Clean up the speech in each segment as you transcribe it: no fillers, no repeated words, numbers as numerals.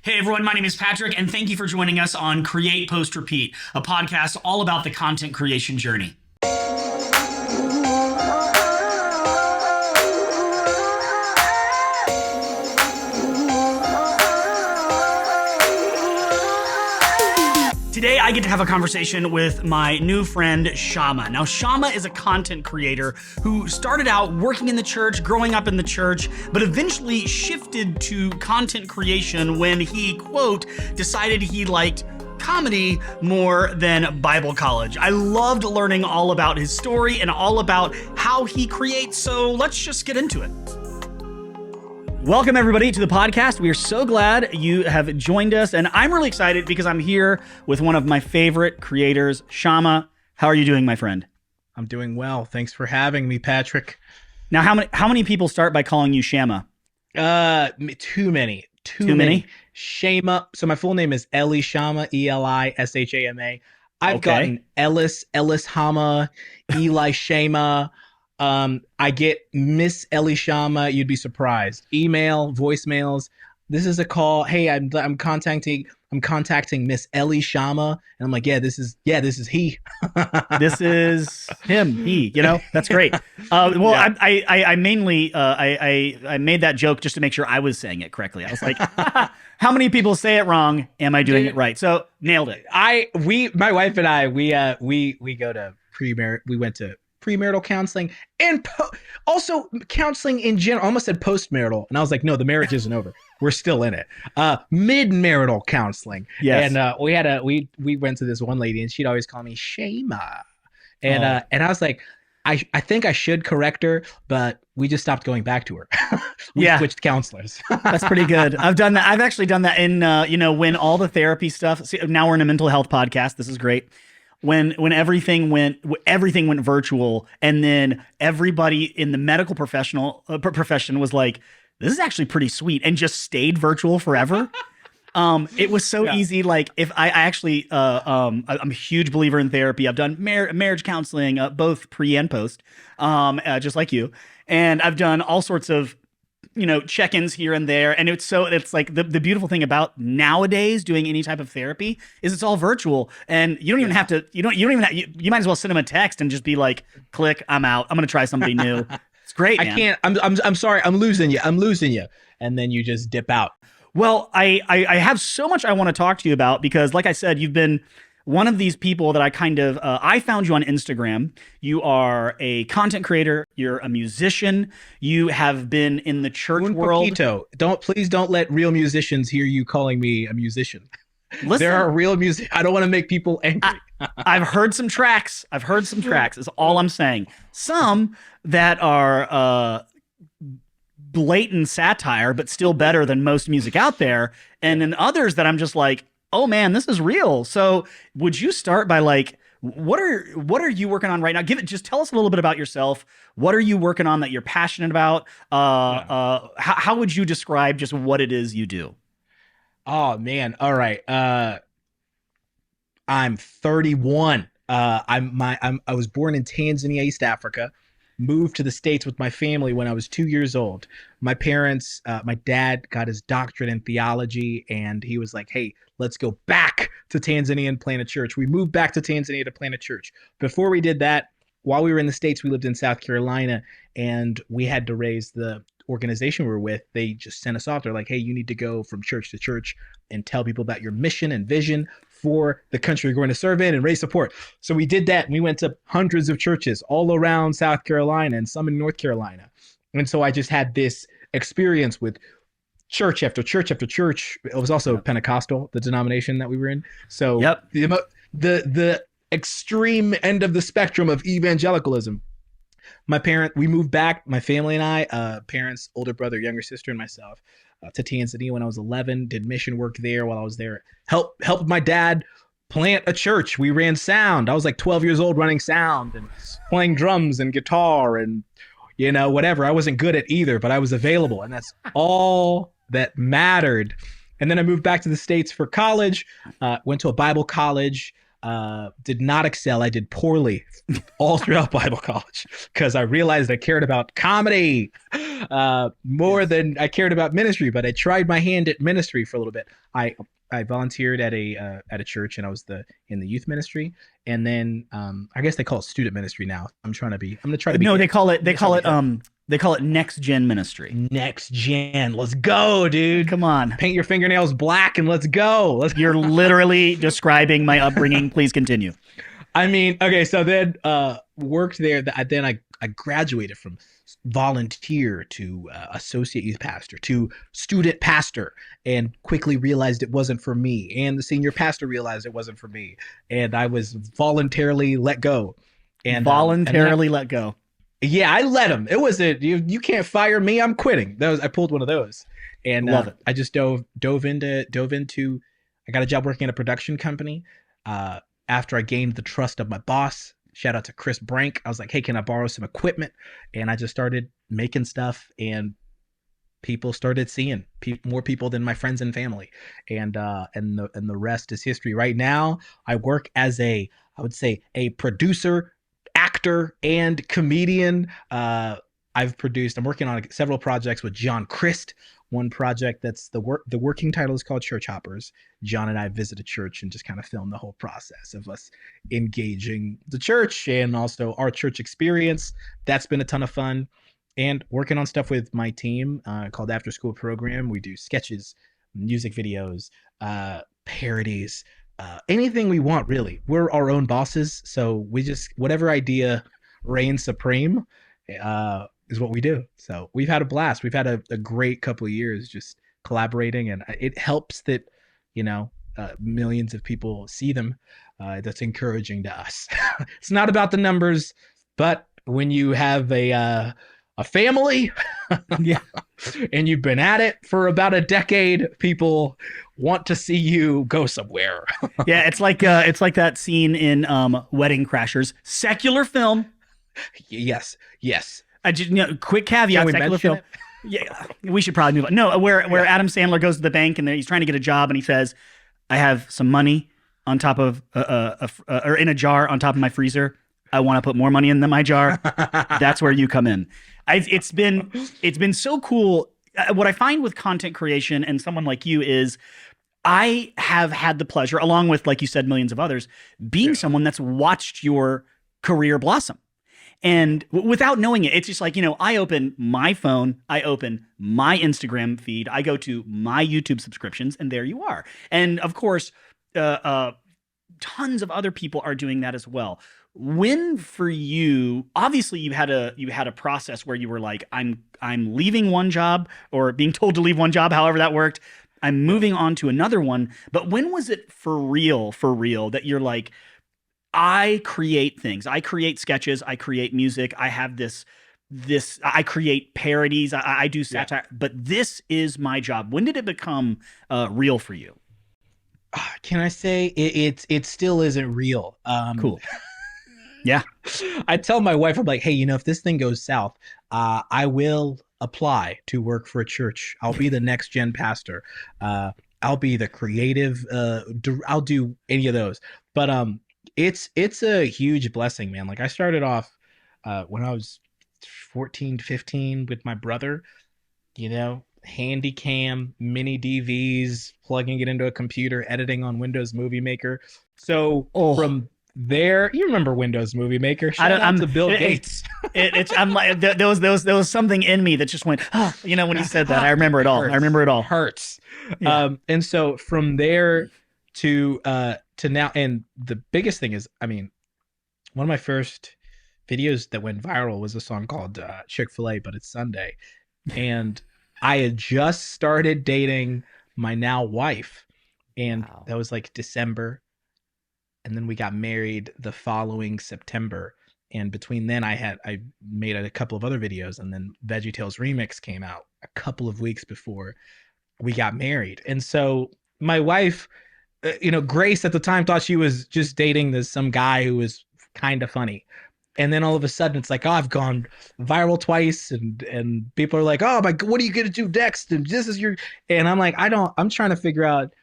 Hey everyone, my name is Patrick, and thank you for joining us on Create, Post, Repeat, a podcast all about the content creation journey. Today, I get to have a conversation with my new friend, Shama. Now, Shama is a content creator who started out working in the church, growing up in the church, but eventually shifted to content creation when he, quote, decided he liked comedy more than Bible college. I loved learning all about his story and all about how he creates, so let's just get into it. Welcome, everybody, to the podcast. We are so glad you have joined us, and I'm really excited because I'm here with one of my favorite creators, Shama. How are you doing, my friend? I'm doing well. Thanks for having me, Patrick. Now, how many people start by calling you Shama? Too many. Too many? Shama. So my full name is Eli Shama, Elishama. I've gotten Ellis Hama, Eli Shama. I get Miss Eli Shama. You'd be surprised. Email, voicemails. This is a call. Hey, I'm contacting Miss Eli Shama, and I'm like, this is he. This is him. He. That's great. Yeah. I mainly I made that joke just to make sure I was saying it correctly. I was like, how many people say it wrong? Am I doing it right? So nailed it. My wife and I, we go to we went to premarital counseling and also counseling in general. I almost said postmarital, and I was like, no, the marriage isn't over. We're still in it. Mid-marital counseling. Yes. And we went to this one lady, and she'd always call me Shama. And I was like, I think I should correct her, but we just stopped going back to her. We switched counselors. That's pretty good. I've done that. I've actually done that in when all the therapy stuff. See, now we're in a mental health podcast. This is great. When everything went virtual, and then everybody in the medical profession was like, this is actually pretty sweet, and just stayed virtual forever. It was so easy. Like, if I actually I'm a huge believer in therapy. I've done marriage counseling, both pre and post, just like you, and I've done all sorts of check-ins here and there. And it's like the beautiful thing about nowadays doing any type of therapy is it's all virtual, and you don't even have to, you might as well send them a text and just be like, click, I'm out. I'm going to try somebody new. It's great, man. I can't, I'm sorry. I'm losing you. And then you just dip out. Well, I have so much I want to talk to you about because, like I said, you've been one of these people that I kind of, I found you on Instagram. You are a content creator. You're a musician. You have been in the church world. Please don't let real musicians hear you calling me a musician. Listen, there are real music. I don't want to make people angry. I've heard some tracks. Is all I'm saying. Some that are blatant satire, but still better than most music out there. And then others that I'm just like, oh man, this is real. So would you start by like, what are you working on right now? Just tell us a little bit about yourself. What are you working on that you're passionate about? How would you describe just what it is you do? Oh man. All right. I'm 31. I was born in Tanzania, East Africa. Moved to the States with my family when I was 2 years old. My parents, my dad got his doctorate in theology, and he was like, hey, let's go back to Tanzania and plant a church. We moved back to Tanzania to plant a church. Before we did that, while we were in the States, we lived in South Carolina, and we had to raise the organization we were with. They just sent us off. They're like, hey, you need to go from church to church and tell people about your mission and vision for the country you're going to serve in and raise support. So we did that, and we went to hundreds of churches all around South Carolina and some in North Carolina. And so I just had this experience with church after church after church. It was also Pentecostal, the denomination that we were in. So the extreme end of the spectrum of evangelicalism. We moved back, my family and I, parents, older brother, younger sister, and myself, to Tanzania when I was 11, did mission work there while I was there. Helped my dad plant a church. We ran sound. I was like 12 years old running sound and playing drums and guitar and, whatever. I wasn't good at either, but I was available, and that's all that mattered. And then I moved back to the States for college, went to a Bible college, Did not excel. I did poorly all throughout Bible college because I realized I cared about comedy more Yes. than I cared about ministry. But I tried my hand at ministry for a little bit. I volunteered at a church, and I was in the youth ministry, and then I guess they call it student ministry now. I'm gonna try to be No, hip. I'm gonna try to be hip. they call it next gen ministry. Next gen. Let's go, dude. Come on. Paint your fingernails black and let's go. You're literally describing my upbringing. Please continue. I mean, okay, so then worked there. Then I graduated from volunteer to associate youth pastor to student pastor, and quickly realized it wasn't for me. And the senior pastor realized it wasn't for me, and I was voluntarily let go. And Voluntarily let go. yeah, I let him. It was you can't fire me. I'm quitting. I pulled one of those, and Love it. I just dove into. I got a job working at a production company. After I gained the trust of my boss, shout out to Chris Brank. I was like, hey, can I borrow some equipment? And I just started making stuff, and people started seeing more people than my friends and family, and the rest is history. Right now, I work as I would say a producer, actor, and comedian. I'm working on several projects with John Christ. One project that's the working title is called Church Hoppers. John and I visit a church and just kind of film the whole process of us engaging the church and also our church experience. That's been a ton of fun. And working on stuff with my team called After School Program. We do sketches, music videos, parodies, anything we want, really. We're our own bosses, so we just whatever idea reigns supreme is what we do. So we've had a blast. We've had a great couple of years just collaborating, and it helps that millions of people see them. That's encouraging to us. It's not about the numbers, but when you have a family, Yeah. and you've been at it for about a decade, people want to see you go somewhere. Yeah, it's like that scene in Wedding Crashers, secular film. Yes. I just quick caveat, Can we secular mention film. it? Yeah, we should probably move on. No, where Adam Sandler goes to the bank and he's trying to get a job, and he says, "I have some money on top of or in a jar on top of my freezer. I want to put more money in my jar." That's where you come in. It's been so cool. What I find with content creation and someone like you is I have had the pleasure, along with, like you said, millions of others, being someone that's watched your career blossom. And without knowing it, it's just like, I open my phone, I open my Instagram feed, I go to my YouTube subscriptions, and there you are. And of course, tons of other people are doing that as well. When for you, obviously you had a process where you were like, I'm leaving one job, or being told to leave one job, however that worked. I'm moving on to another one. But when was it for real that you're like, I create things. I create sketches. I create music. I have this. I create parodies. I do satire. Yeah. But this is my job. When did it become real for you? Can I say it still isn't real? Cool. Yeah. I tell my wife, I'm like, hey, if this thing goes south, I will apply to work for a church. I'll be the next gen pastor. I'll be the creative. I'll do any of those. But it's a huge blessing, man. Like I started off when I was 14, 15 with my brother, handy cam, mini DVs, plugging it into a computer, editing on Windows Movie Maker. So from there, you remember Windows Movie Maker? Shout out to Bill Gates. I'm like, there was something in me that just went, when you said that. I remember it all. I remember it all. Hurts. Yeah. And so from there to now, and the biggest thing is, one of my first videos that went viral was a song called Chick-fil-A, but it's Sunday. And I had just started dating my now wife, and that was like December. And then we got married the following September. And between then I made a couple of other videos, and then VeggieTales Remix came out a couple of weeks before we got married. And so my wife, Grace at the time thought she was just dating some guy who was kind of funny. And then all of a sudden it's like, oh, I've gone viral twice, and people are like, oh my God, what are you going to do next? And this is and I'm like, I'm trying to figure out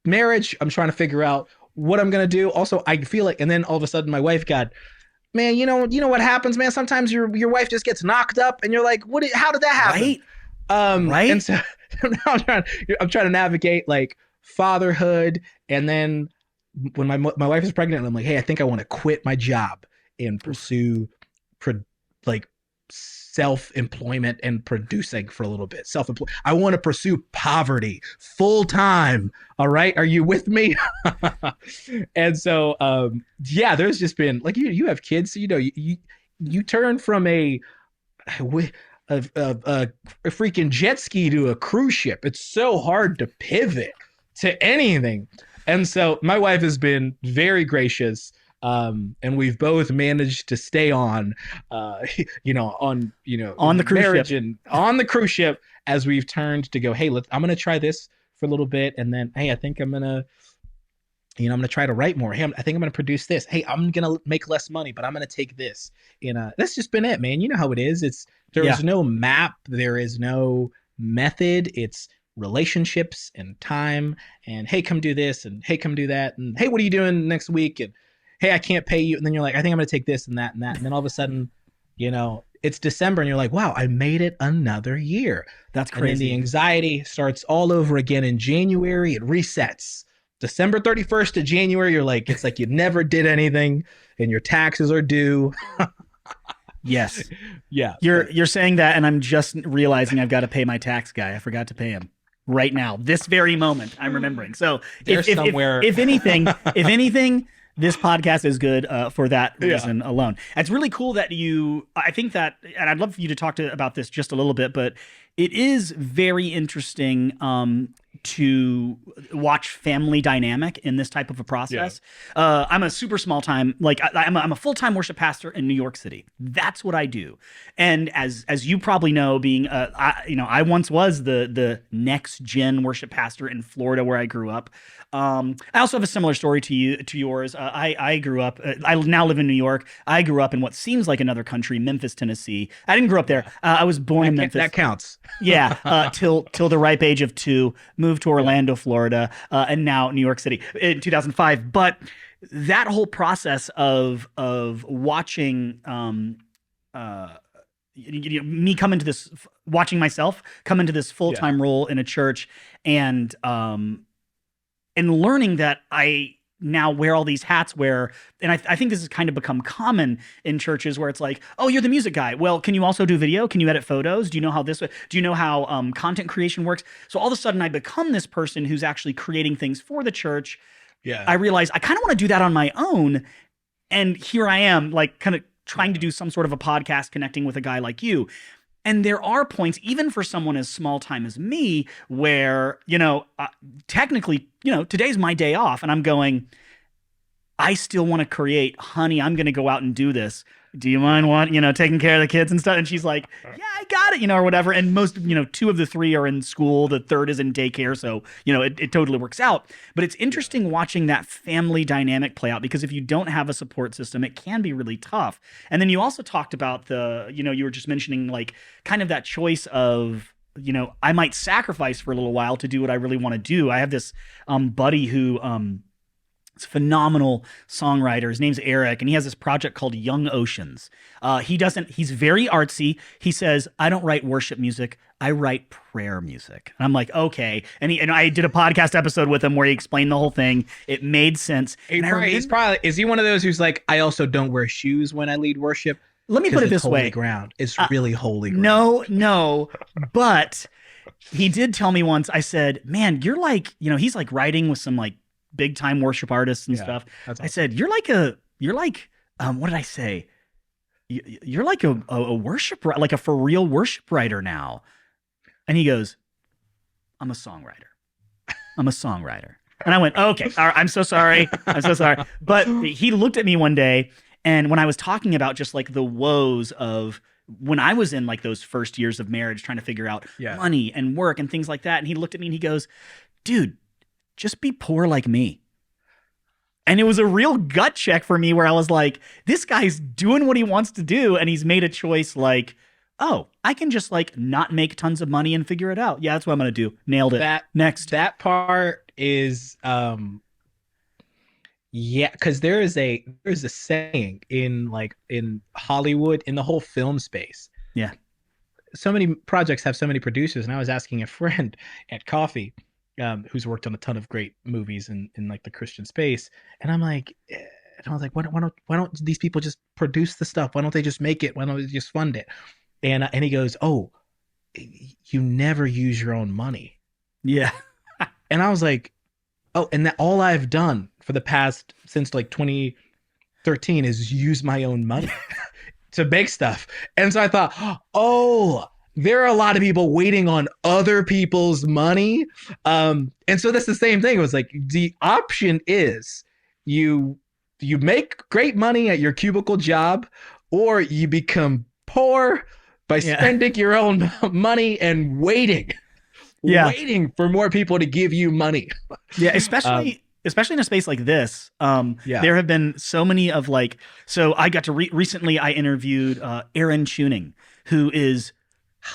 marriage. I'm trying to figure out what I'm gonna do. Also, I feel like, and then all of a sudden, my wife got, man, you know what happens, man. Sometimes your wife just gets knocked up, and you're like, what? How did that happen? Right. Right. And so now I'm trying to navigate like fatherhood, and then when my wife is pregnant, I'm like, hey, I think I want to quit my job and pursue like self-employment and producing for a little bit. I want to pursue poverty full time. All right, are you with me? And so yeah, there's just been like, you have kids, so you know, you turn from a freaking jet ski to a cruise ship. It's so hard to pivot to anything. And so my wife has been very gracious, and we've both managed to stay on, on the cruise marriage ship. and on the cruise ship, as we've turned to go, hey, I'm gonna try this for a little bit, and then hey, I think I'm gonna try to write more. Hey, I think I'm gonna produce this. Hey, I'm gonna make less money, but I'm gonna take this. And that's just been it, man. You know how it is. There's no map, there is no method. It's relationships and time, and hey, come do this, and hey, come do that, and hey, what are you doing next week, and hey, I can't pay you. And then you're like, I think I'm gonna take this and that and that, and then all of a sudden, it's December, and you're like, wow, I made it another year. That's crazy. And then the anxiety starts all over again in January. It resets. December 31st to January, you're like, it's like you never did anything, and your taxes are due. Yes. Yeah. You're saying that, and I'm just realizing I've got to pay my tax guy. I forgot to pay him right now, this very moment. I'm remembering. So if anything, this podcast is good for that reason alone. It's really cool that I think that, and I'd love for you to talk about this just a little bit, but it is very interesting to watch family dynamic in this type of a process. Yeah. I'm a super small time, like I'm a full-time worship pastor in New York City. That's what I do. And as you probably know, being I once was the next gen worship pastor in Florida where I grew up. I also have a similar story to yours. I grew up, I now live in New York. I grew up in what seems like another country, Memphis, Tennessee. I didn't grow up there. I was born in Memphis. That counts. Yeah. Till the ripe age of 2, moved to Orlando, Florida, and now New York City in 2005. But that whole process of watching, me come into this, watching myself come into this full-time role in a church, and learning that I now wear all these hats and I think this has kind of become common in churches where it's like, oh, you're the music guy. Well, can you also do video? Can you edit photos? Do you know how content creation works? So all of a sudden I become this person who's actually creating things for the church. Yeah. I realize I kind of want to do that on my own. And here I am, like, kind of trying to do some sort of a podcast connecting with a guy like you. And there are points, even for someone as small time as me, where, technically, today's my day off, and I'm going, I still want to create. Honey, I'm going to go out and do this. Do you mind taking care of the kids and stuff? And she's like, yeah, I got it, or whatever. And most, 2 of the 3 are in school. The 3rd is in daycare. So, it totally works out. But it's interesting watching that family dynamic play out, because if you don't have a support system, it can be really tough. And then you also talked about you were just mentioning, like, kind of that choice of, I might sacrifice for a little while to do what I really want to do. I have this buddy who, it's a phenomenal songwriter. His name's Eric, and he has this project called Young Oceans. He's very artsy. He says, I don't write worship music, I write prayer music. And I'm like, okay. And I did a podcast episode with him where he explained the whole thing. It made sense. Is he one of those who's like, I also don't wear shoes when I lead worship? Let me put it this way. Ground. It's really holy ground. No, but he did tell me once, I said, man, you're like, he's like writing with some like big time worship artists and stuff. Awesome. I said, you're like what did I say? You're like a worship, like a for real worship writer now. And he goes, I'm a songwriter. And I went, okay, all right, I'm so sorry. But he looked at me one day, and when I was talking about just like the woes of when I was in like those first years of marriage, trying to figure out money and work and things like that. And he looked at me and he goes, dude, just be poor like me. And it was a real gut check for me, where I was like, this guy's doing what he wants to do, and he's made a choice like, oh, I can just like not make tons of money and figure it out. Yeah, that's what I'm going to do. Nailed it. Next. That part is Yeah, because there's a saying in like in Hollywood, in the whole film space. Yeah. So many projects have so many producers, and I was asking a friend at coffee, who's worked on a ton of great movies in like the Christian space, and and I was like, why don't these people just produce the stuff? Why don't they just make it? Why don't they just fund it? And he goes, oh, you never use your own money. Yeah. And I was like, oh, and that all I've done for the past since like 2013 is use my own money to make stuff. And so I thought, oh, there are a lot of people waiting on other people's money. And so that's the same thing. It was like the option is you you make great money at your cubicle job, or you become poor by Yeah. spending your own money and Yeah. waiting for more people to give you money. Yeah, Um, especially in a space like this. yeah, There have been so many of like, so I got to recently I interviewed Aaron Tuning, who is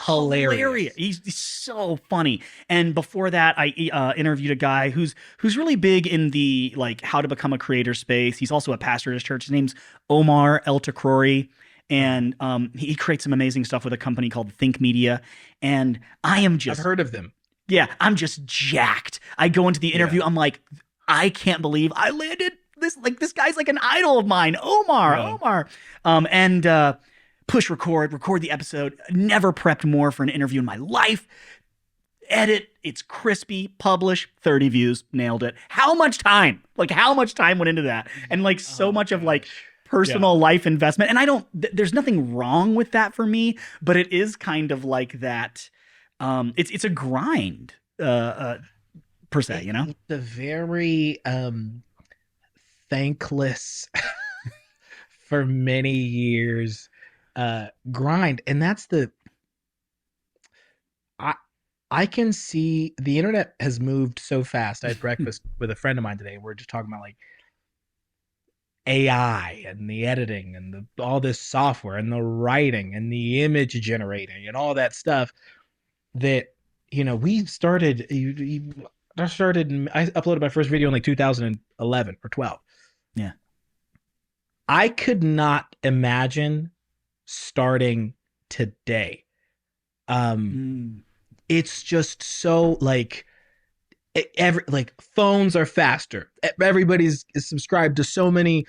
hilarious. hilarious. He's so funny. And before that, I interviewed a guy who's really big in the like how to become a creator space. He's also a pastor at his church. His name's Omar El Takrori. And he creates some amazing stuff with a company called Think Media. And I am I've just heard of them. yeah, I'm just jacked. I go into the interview, Yeah, I'm like, I can't believe I landed this guy's like an idol of mine, Omar, yeah. Omar. And push record the episode. Never prepped more for an interview in my life. Edit, it's crispy, publish, 30 views, nailed it. How much time? Like how much time went into that? And like so Oh much of like gosh. Yeah. personal life investment. And I don't there's nothing wrong with that for me, but it is kind of like that it's a grind per se, you know? It's a very thankless for many years grind, and that's the I I can see the internet has moved so fast. I had breakfast with a friend of mine today. We're just talking about like AI and the editing and all this software and the writing and the image generating and all that stuff that we started. I uploaded my first video in like 2011 or 12. Yeah. I could not imagine starting today. Um, Mm, it's just so like every like phones are faster. Everybody's is subscribed to so many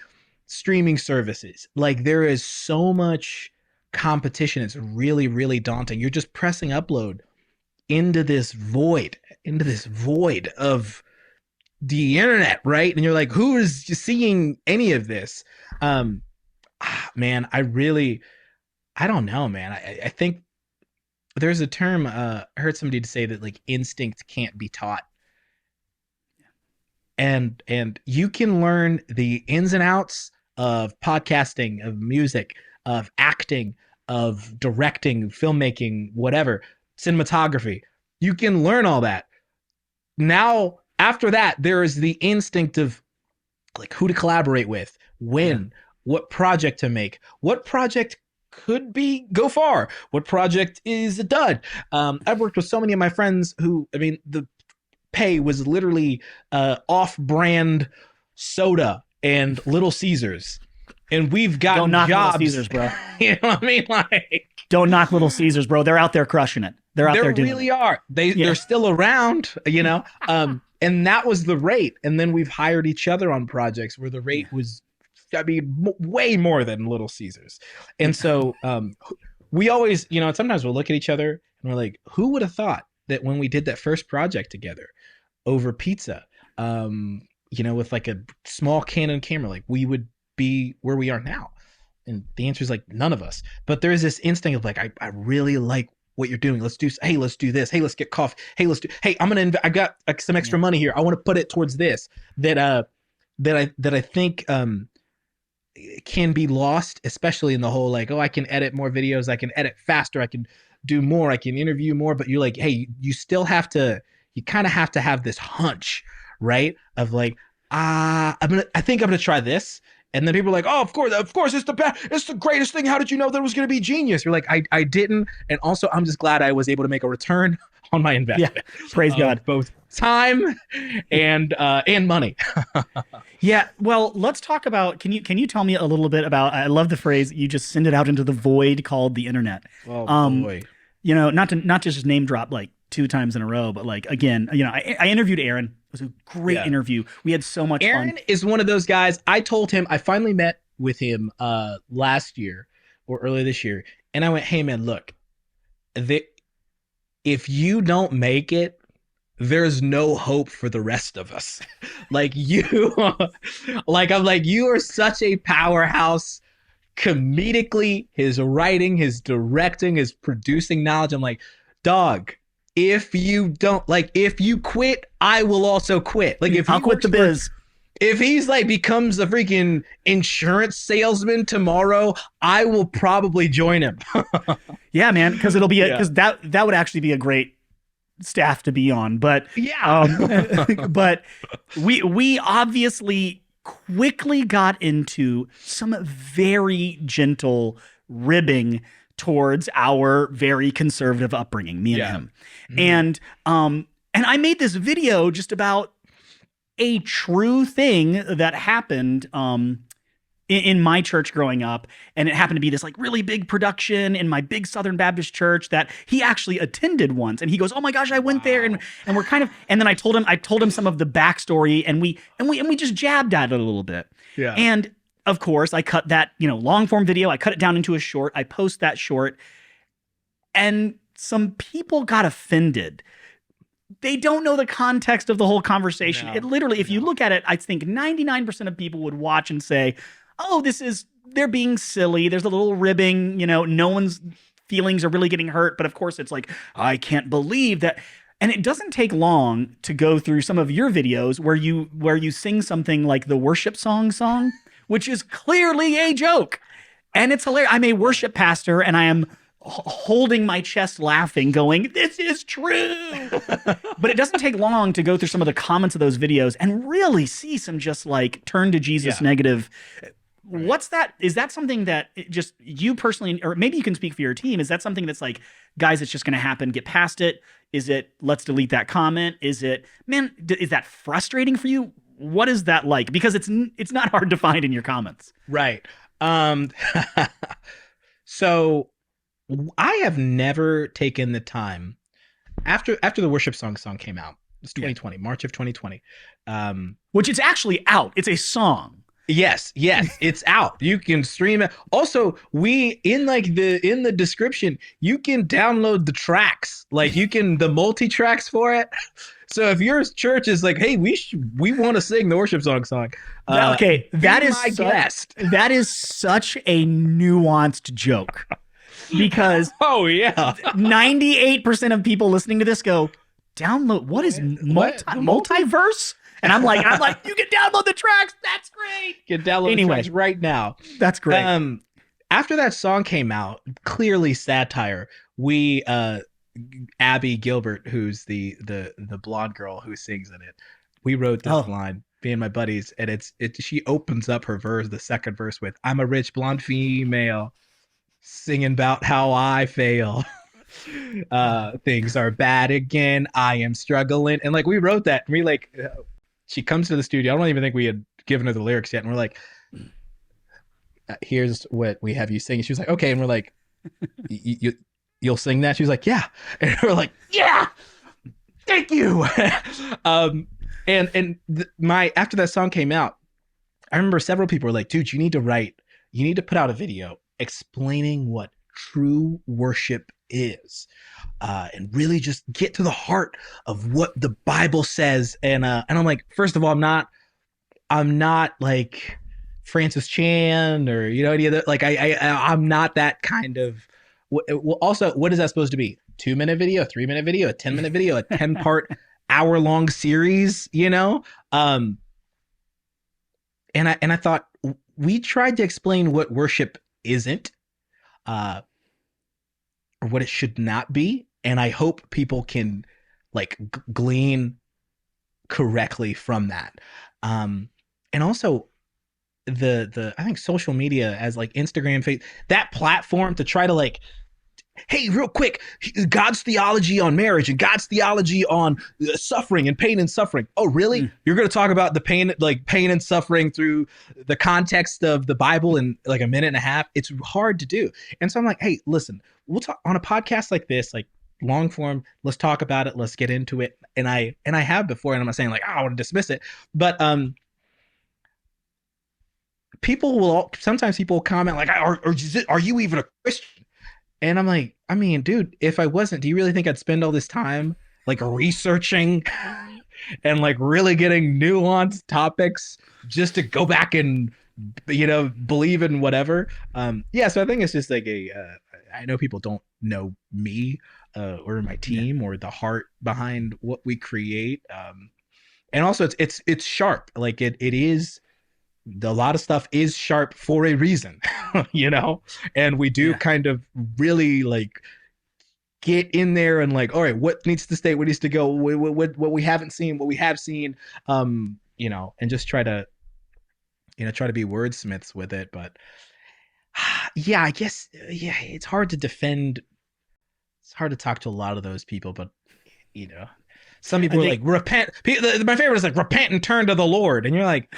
streaming services. Like there is so much competition. It's really, really daunting. You're just pressing upload into this void of the internet, right? And you're like, who is seeing any of this? Um, Man, I don't know, man. I think there's a term. I heard somebody to say that like instinct can't be taught, and you can learn the ins and outs of podcasting, of music, of acting, of directing, filmmaking, whatever, cinematography. You can learn all that. Now, after that, there is the instinct of like who to collaborate with, yeah. when, what project to make, what project could be go far, what project is a dud. I've worked with so many of my friends who, I mean, the pay was literally off-brand soda and Little Caesars, and we've Don't gotten knock Little jobs. Caesars, bro. You know what I mean? Like Don't knock Little Caesars, bro. They're out there crushing it. They're out they there doing really it. are. Yeah. They're still around, you know. And that was the rate. And then we've hired each other on projects where the rate Yeah. was, I mean, way more than Little Caesars. And so we always, sometimes we'll look at each other and we're like, who would have thought that when we did that first project together over pizza, with like a small Canon camera, like we would be where we are now? And the answer is like none of us. But there is this instinct of like, I really like what you're doing. Let's do this. Hey, let's get coffee. Hey, I got some extra Yeah. money here. I want to put it towards this that I think can be lost, especially in the whole like, oh, I can edit more videos, I can edit faster, I can do more, I can interview more. But you're like, hey, you kind of have to have this hunch, right? Of like, I think I'm gonna try this. And then people are like, oh, of course, it's the greatest thing. How did you know that it was going to be genius? You're like, I didn't. And also, I'm just glad I was able to make a return on my Yeah. investment, Praise God. both time and money. Yeah, well, let's talk about can you tell me a little bit about I love the phrase you just send it out into the void called the internet. Oh Um, boy. not to just name drop like two times in a row, but like again, I interviewed Aaron. It was a great Yeah. interview. We had so much fun. Aaron is one of those guys. I told him I finally met with him last year or earlier this year, and I went, "Hey man, look, the, if you don't make it, there's no hope for the rest of us. Like you, like I'm like you are such a powerhouse comedically. His writing, his directing, his producing knowledge. I'm like, dog." If you don't like, if you quit, I will also quit. Like, if he I'll quit works the for biz. if he's like becomes a freaking insurance salesman tomorrow, I will probably join him. Yeah, man, because it'll be Yeah. because that would actually be a great staff to be on. But Yeah. but we obviously quickly got into some very gentle ribbing towards our very conservative upbringing, me and Yeah. him. Mhm. And I made this video just about a true thing that happened in my church growing up, and it happened to be this like really big production in my big Southern Baptist church that he actually attended once, and he goes, "Oh my gosh, I went there," Wow. and we're kind of, and then I told him some of the backstory, and we just jabbed at it a little bit, Yeah. and of course I cut that long form video, I cut it down into a short, I post that short, and some people got offended. They don't know the context of the whole conversation. No. It literally, if you No. look at it, I think 99% of people would watch and say, "Oh, they're being silly. There's a little ribbing, no one's feelings are really getting hurt." But of course, it's like, I can't believe that. And it doesn't take long to go through some of your videos where you sing something like the worship song, which is clearly a joke. And it's hilarious. I'm a worship pastor and I am holding my chest laughing, going, "This is true." But it doesn't take long to go through some of the comments of those videos and really see some just like turn to Jesus Yeah. negative. Right. What's that? Is that something that just you personally, or maybe you can speak for your team? Is that something that's like, guys, it's just going to happen, get past it? Is it, let's delete that comment? Is it, man, is that frustrating for you? What is that like? Because it's not hard to find in your comments. Right. Um so I have never taken the time after the worship song came out. It's 2020, March of 2020. Which it's actually out. It's a song. Yes, it's out. You can stream it. Also, we in the description, you can download the tracks. Like you can the multi tracks for it. So if your church is like, "Hey, we want to sing the worship song," Okay, that is my guest. That is such a nuanced joke because Oh yeah, 98% of people listening to this go, "Download what is multiverse?" And I'm like, you can download the tracks. That's great. you can download Anyway. the tracks right now. That's great. After that song came out, clearly satire. We Abby Gilbert, who's the blonde girl who sings in it, we wrote this line, me and my buddies, and she opens up her verse, the second verse with, "I'm a rich blonde female singing about how I fail. Things are bad again. I am struggling." And like we wrote that, and we like she comes to the studio. I don't even think we had given her the lyrics yet, and we're like, "Here's what we have you sing." She was like, "Okay," and we're like, "You'll sing that?" She was like, "Yeah," and we're like, "Yeah, thank you." My after that song came out, I remember several people were like, "Dude, you need to put out a video explaining what true worship is, and really just get to the heart of what the Bible says." And I'm like, first of all, I'm not like Francis Chan or any other, like I'm not that kind of. Well, also, what is that supposed to be? 2-minute video, 3-minute video, a 10-minute video, a 10-part hour-long series, and I thought we tried to explain what worship isn't, or what it should not be, and I hope people can like glean correctly from that. And also the I think social media as like Instagram, that platform to try to like hey, real quick, God's theology on marriage and God's theology on suffering and pain and suffering. Oh, really? Mm. You're going to talk about the pain, like pain and suffering through the context of the Bible in like a minute and a half? It's hard to do. And so I'm like, hey, listen, we'll talk on a podcast like this, like long form. Let's talk about it. Let's get into it. And I have before, and I'm not saying like, oh, I want to dismiss it, but sometimes people will comment like, are you even a Christian? And I'm like, I mean, dude, if I wasn't, do you really think I'd spend all this time like researching and like really getting nuanced topics just to go back and believe in whatever? Yeah, so I think it's just like I know people don't know me or my team or the heart behind what we create. And also it's sharp. Like it is a lot of stuff is sharp for a reason, and we do kind of really like get in there and like, all right, what needs to stay, what needs to go, what we haven't seen, what we have seen, and just try to be wordsmiths with it. But yeah, I guess, it's hard to defend. It's hard to talk to a lot of those people, but some people are like, repent. My favorite is like, repent and turn to the Lord. And you're like,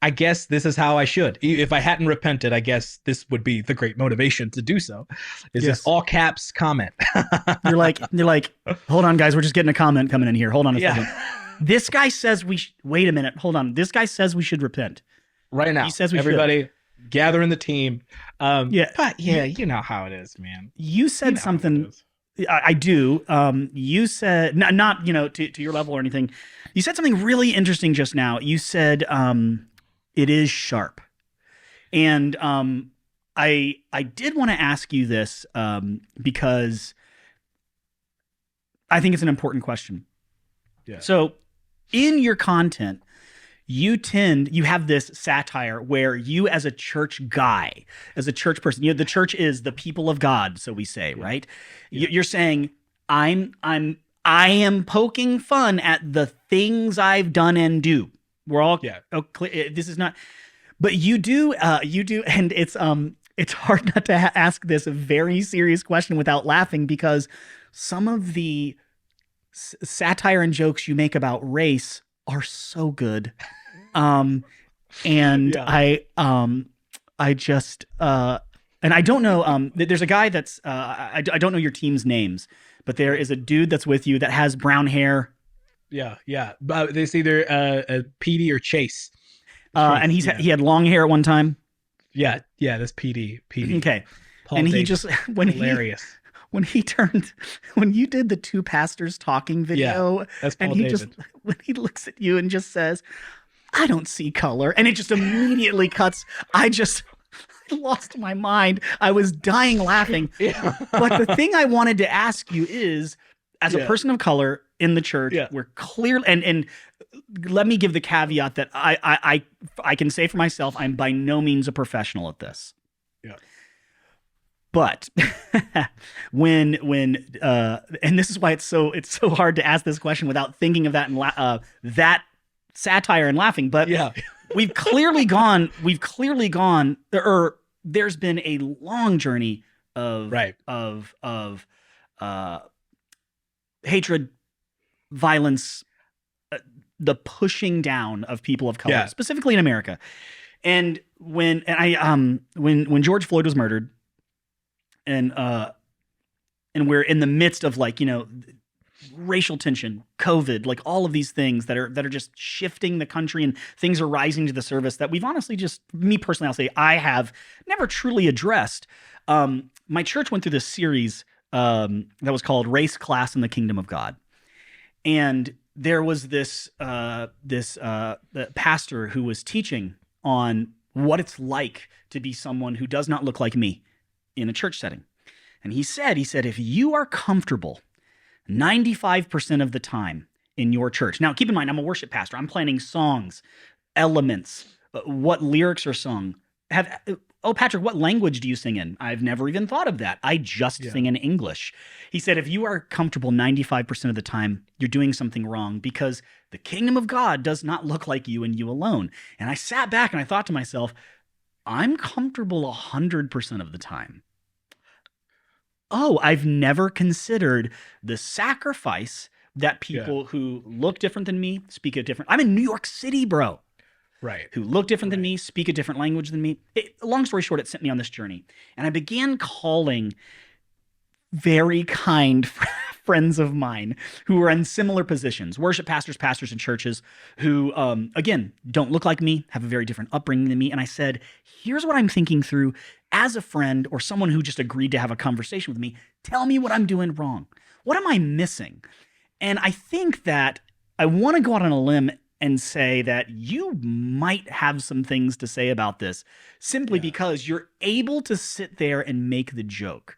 I guess this is how I should. If I hadn't repented, I guess this would be the great motivation to do so. Is this all caps comment? You're like, hold on, guys. We're just getting a comment coming in here. Hold on a second. This guy says wait a minute. Hold on. This guy says we should repent. Right now. He says everybody gather in the team. But you know how it is, man. You said something. I do. You said, not to your level or anything. You said something really interesting just now. You said, it is sharp. And I did want to ask you this because I think it's an important question. Yeah. So in your content, you have this satire where you as a church guy, as a church person, the church is the people of God, so we say, right? Yeah. You're saying, I am poking fun at the things I've done and do. We're all this is not, but you do, and it's hard not to ask this very serious question without laughing, because some of the satire and jokes you make about race are so good, and I just and I don't know, there's a guy that's I don't know your team's names, but there is a dude that's with you that has brown hair. Yeah. It's either PD or Chase. And he had long hair at one time. Yeah, that's PD. Okay. Paul and Davis. he just hilarious. When you did the two pastors talking video, that's Paul and he David. when he looks at you and just says, "I don't see color," and it just immediately cuts. I lost my mind. I was dying laughing. Yeah. But the thing I wanted to ask you is, as a person of color in the church, we're clear, and let me give the caveat that I can say for myself, I'm by no means a professional at this. Yeah. But when and this is why it's so hard to ask this question without thinking of that and that satire and laughing. But we've clearly gone, or there's been a long journey of hatred, violence, the pushing down of people of color, specifically in America. And when George Floyd was murdered, and we're in the midst of racial tension, COVID, like all of these things that are just shifting the country, and things are rising to the surface that we've honestly me personally, I'll say I have never truly addressed. My church went through this series that was called Race, Class, and the Kingdom of God. And there was this pastor who was teaching on what it's like to be someone who does not look like me in a church setting. And he said, if you are comfortable 95% of the time in your church. Now, keep in mind, I'm a worship pastor. I'm planning songs, elements, what lyrics are sung. Patrick, what language do you sing in? I've never even thought of that. I just sing in English. He said, if you are comfortable 95% of the time, you're doing something wrong, because the kingdom of God does not look like you and you alone. And I sat back and I thought to myself, I'm comfortable 100% of the time. oh, I've never considered the sacrifice that Yeah. people who look different than me speak a different. I'm in New York City, bro. Right. Who look different than Right. me, speak a different language than me. Long story short, it sent me on this journey, and I began calling very kind friends of mine who are in similar positions, worship pastors, pastors in churches who, again, don't look like me, have a very different upbringing than me. And I said, here's what I'm thinking through as a friend or someone who just agreed to have a conversation with me. Tell me what I'm doing wrong. What am I missing? And I think that I want to go out on a limb and say that you might have some things to say about this simply Yeah. because you're able to sit there and make the joke.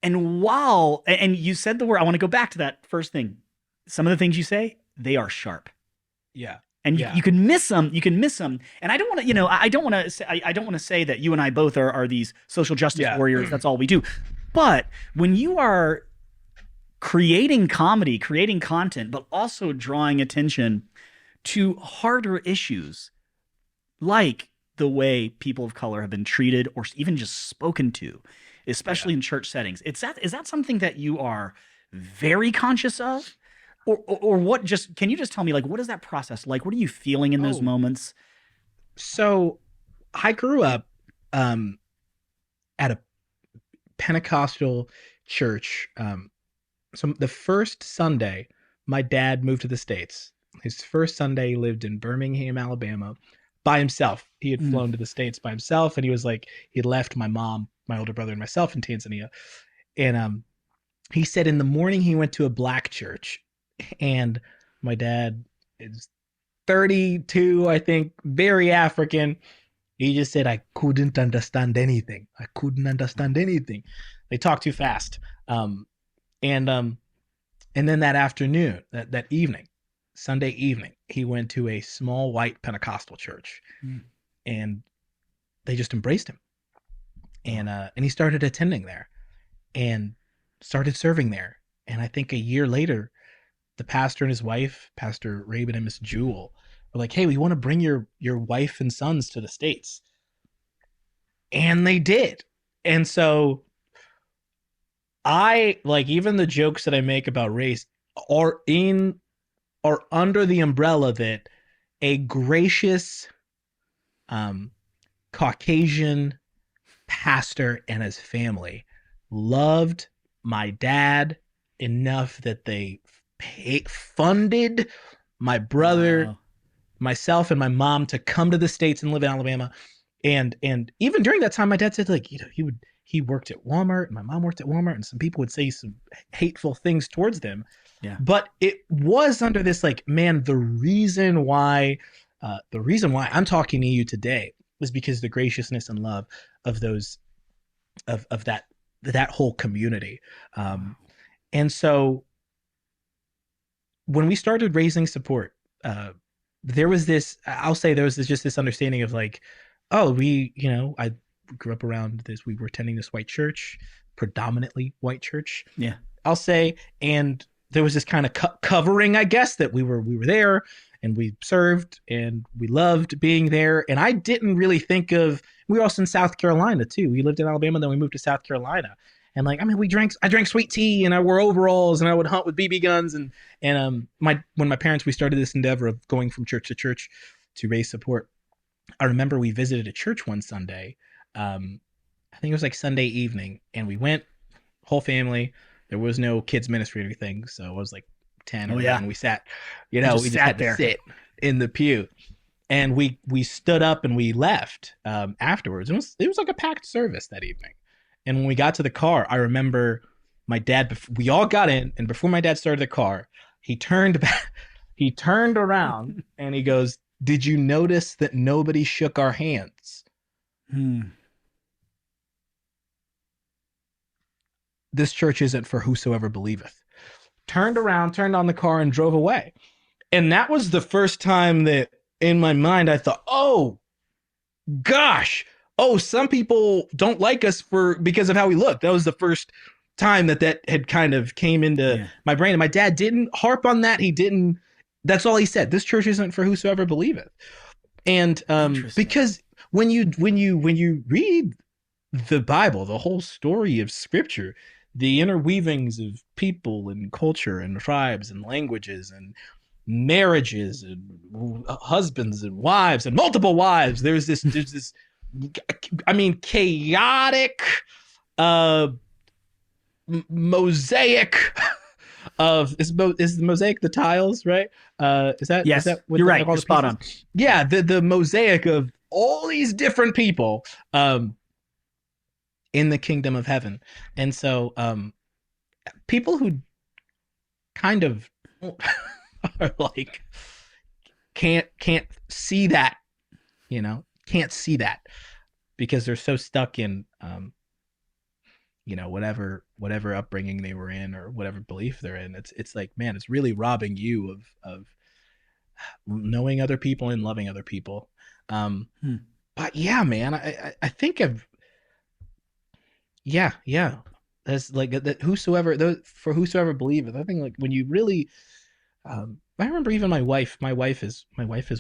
And you said the word, I want to go back to that first thing. Some of the things you say, they are sharp. Yeah. And Yeah. you can miss them. You can miss them. And I don't want to, I don't want to say, I don't want to say that you and I both are these social justice Yeah. warriors. That's all we do. But when you are creating comedy, creating content, but also drawing attention to harder issues like the way people of color have been treated or even just spoken to, Yeah. especially in church settings. Is that something that you are very conscious of? Or what just can you just tell me like what is that process like? What are you feeling in those Oh, moments? so I grew up um, at a Pentecostal church. So the first Sunday, my dad moved to the States. His first Sunday, he lived in Birmingham, Alabama, by himself. He had Mm, flown to the States by himself, and he was like, he left my mom, my older brother, and myself in Tanzania. And he said in the morning he went to a black church, and my dad is 32, I think, very African. He just said, I couldn't understand anything. I couldn't understand anything. They talk too fast. Um, and and then that afternoon, that evening, Sunday evening, he went to a small white Pentecostal church, mm. and they just embraced him. Oh, And he started attending there and started serving there. And I think a year later, the pastor and his wife, Pastor Rabin and Miss Jewel, were like, "Hey, we want to bring your wife and sons to the States," and they did. And so I like even the jokes that I make about race are in are under the umbrella that a gracious um, Caucasian pastor and his family loved my dad enough that they funded my brother, wow. myself, and my mom to come to the States and live in Alabama. And even during that time, my dad said like he worked at Walmart, and my mom worked at Walmart, and some people would say some hateful things towards them, Yeah. but it was under this like, man, the reason why I'm talking to you today is because the graciousness and love of those of that whole community. Wow. And so when we started raising support, there was this, I'll say there was just this understanding of like, oh, I grew up around this, we were attending this white church, predominantly white church, Yeah. I'll say, and there was this kind of covering, I guess, that we were there and we served and we loved being there. And I didn't really think of, we were also in South Carolina too. We lived in Alabama, then we moved to South Carolina. And like, I mean, I drank sweet tea and I wore overalls and I would hunt with BB guns. And when my parents, we started this endeavor of going from church to church to raise support. I remember we visited a church one Sunday. I think it was like Sunday evening, and we went, whole family. There was no kids ministry or anything, so it was like 10 Oh or yeah. 11. We sat, You we just just sat had to there. sit in the pew, and we stood up and we left afterwards. It was like a packed service that evening. And when we got to the car, I remember my dad. We all got in, and before my dad started the car, he turned back, he turned around, and he goes, "Did you notice that nobody shook our hands? Hmm. This church isn't for whosoever believeth." Turned around, turned on the car, and drove away. And that was the first time that in my mind I thought, oh gosh, oh, some people don't like us because of how we look. That was the first time that had kind of came into Yeah. my brain. And my dad didn't harp on that. He didn't. That's all he said. This church isn't for whosoever believeth. And Interesting. because when you read the Bible, the whole story of Scripture, the interweavings of people and culture and tribes and languages and marriages and husbands and wives and multiple wives. There's this I mean chaotic uh mosaic of is the mosaic the tiles, right? Is Yes, that what you're the, right. like all You're the spot pieces? on. Yeah, the mosaic of all these different people in the kingdom of heaven. And so people who kind of are like can't see that, can't see that because they're so stuck in whatever upbringing they were in or whatever belief they're in. It's like, man, it's really robbing you of knowing other people and loving other people. um Hmm. but yeah, man, I think of, yeah, that's like that whosoever those for whosoever believeth. I think like when you really I remember even my wife is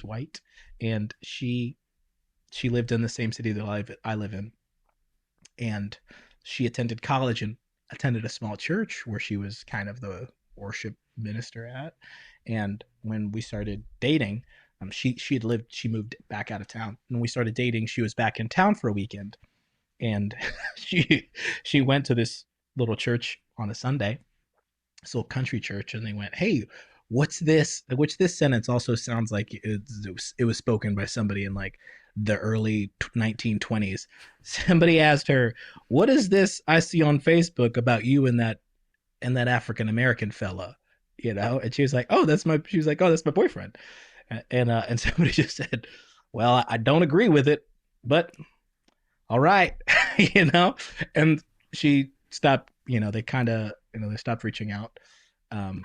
white, and she lived in the same city that I live in, and she attended college and attended a small church where she was kind of the worship minister at. And when we started dating, she moved back out of town. When we started dating, she was back in town for a weekend, and she went to this little church on a Sunday, this little country church, and they went, "Hey, what's this?" Which this sentence also sounds like it was spoken by somebody in like the early 1920s. Somebody asked her, "What is this I see on Facebook about you and that African American fella?" And she was like, "Oh, that's my." She was like, "Oh, that's my boyfriend." And somebody just said, "Well, I don't agree with it, but all right," you know. And she stopped. They kind of, they stopped reaching out. Um,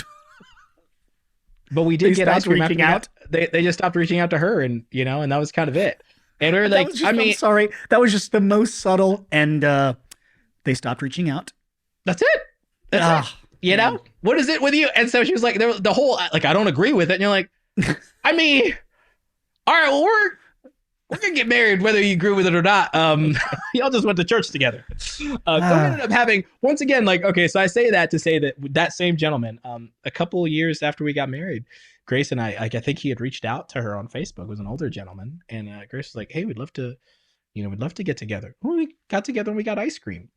but we They did get ice stopped cream after reaching we got. out. They just stopped reaching out to her, and that was kind of it. And we are That like, was I just, I'm mean, sorry. That was just the most subtle. And they stopped reaching out. that's it. That's it. Ah, man. What is it with you? And so she was like, the whole like, I don't agree with it. And you're like, I mean, all right, well, we're gonna get married whether you agree with it or not. Y'all just went to church together. So we ended up having, once again, like, okay, so I say that to say that that same gentleman, a couple of years after we got married, Grace and I think he had reached out to her on Facebook. It was an older gentleman, and Grace was like, "Hey, we'd love to get together." Well, we got together and we got ice cream,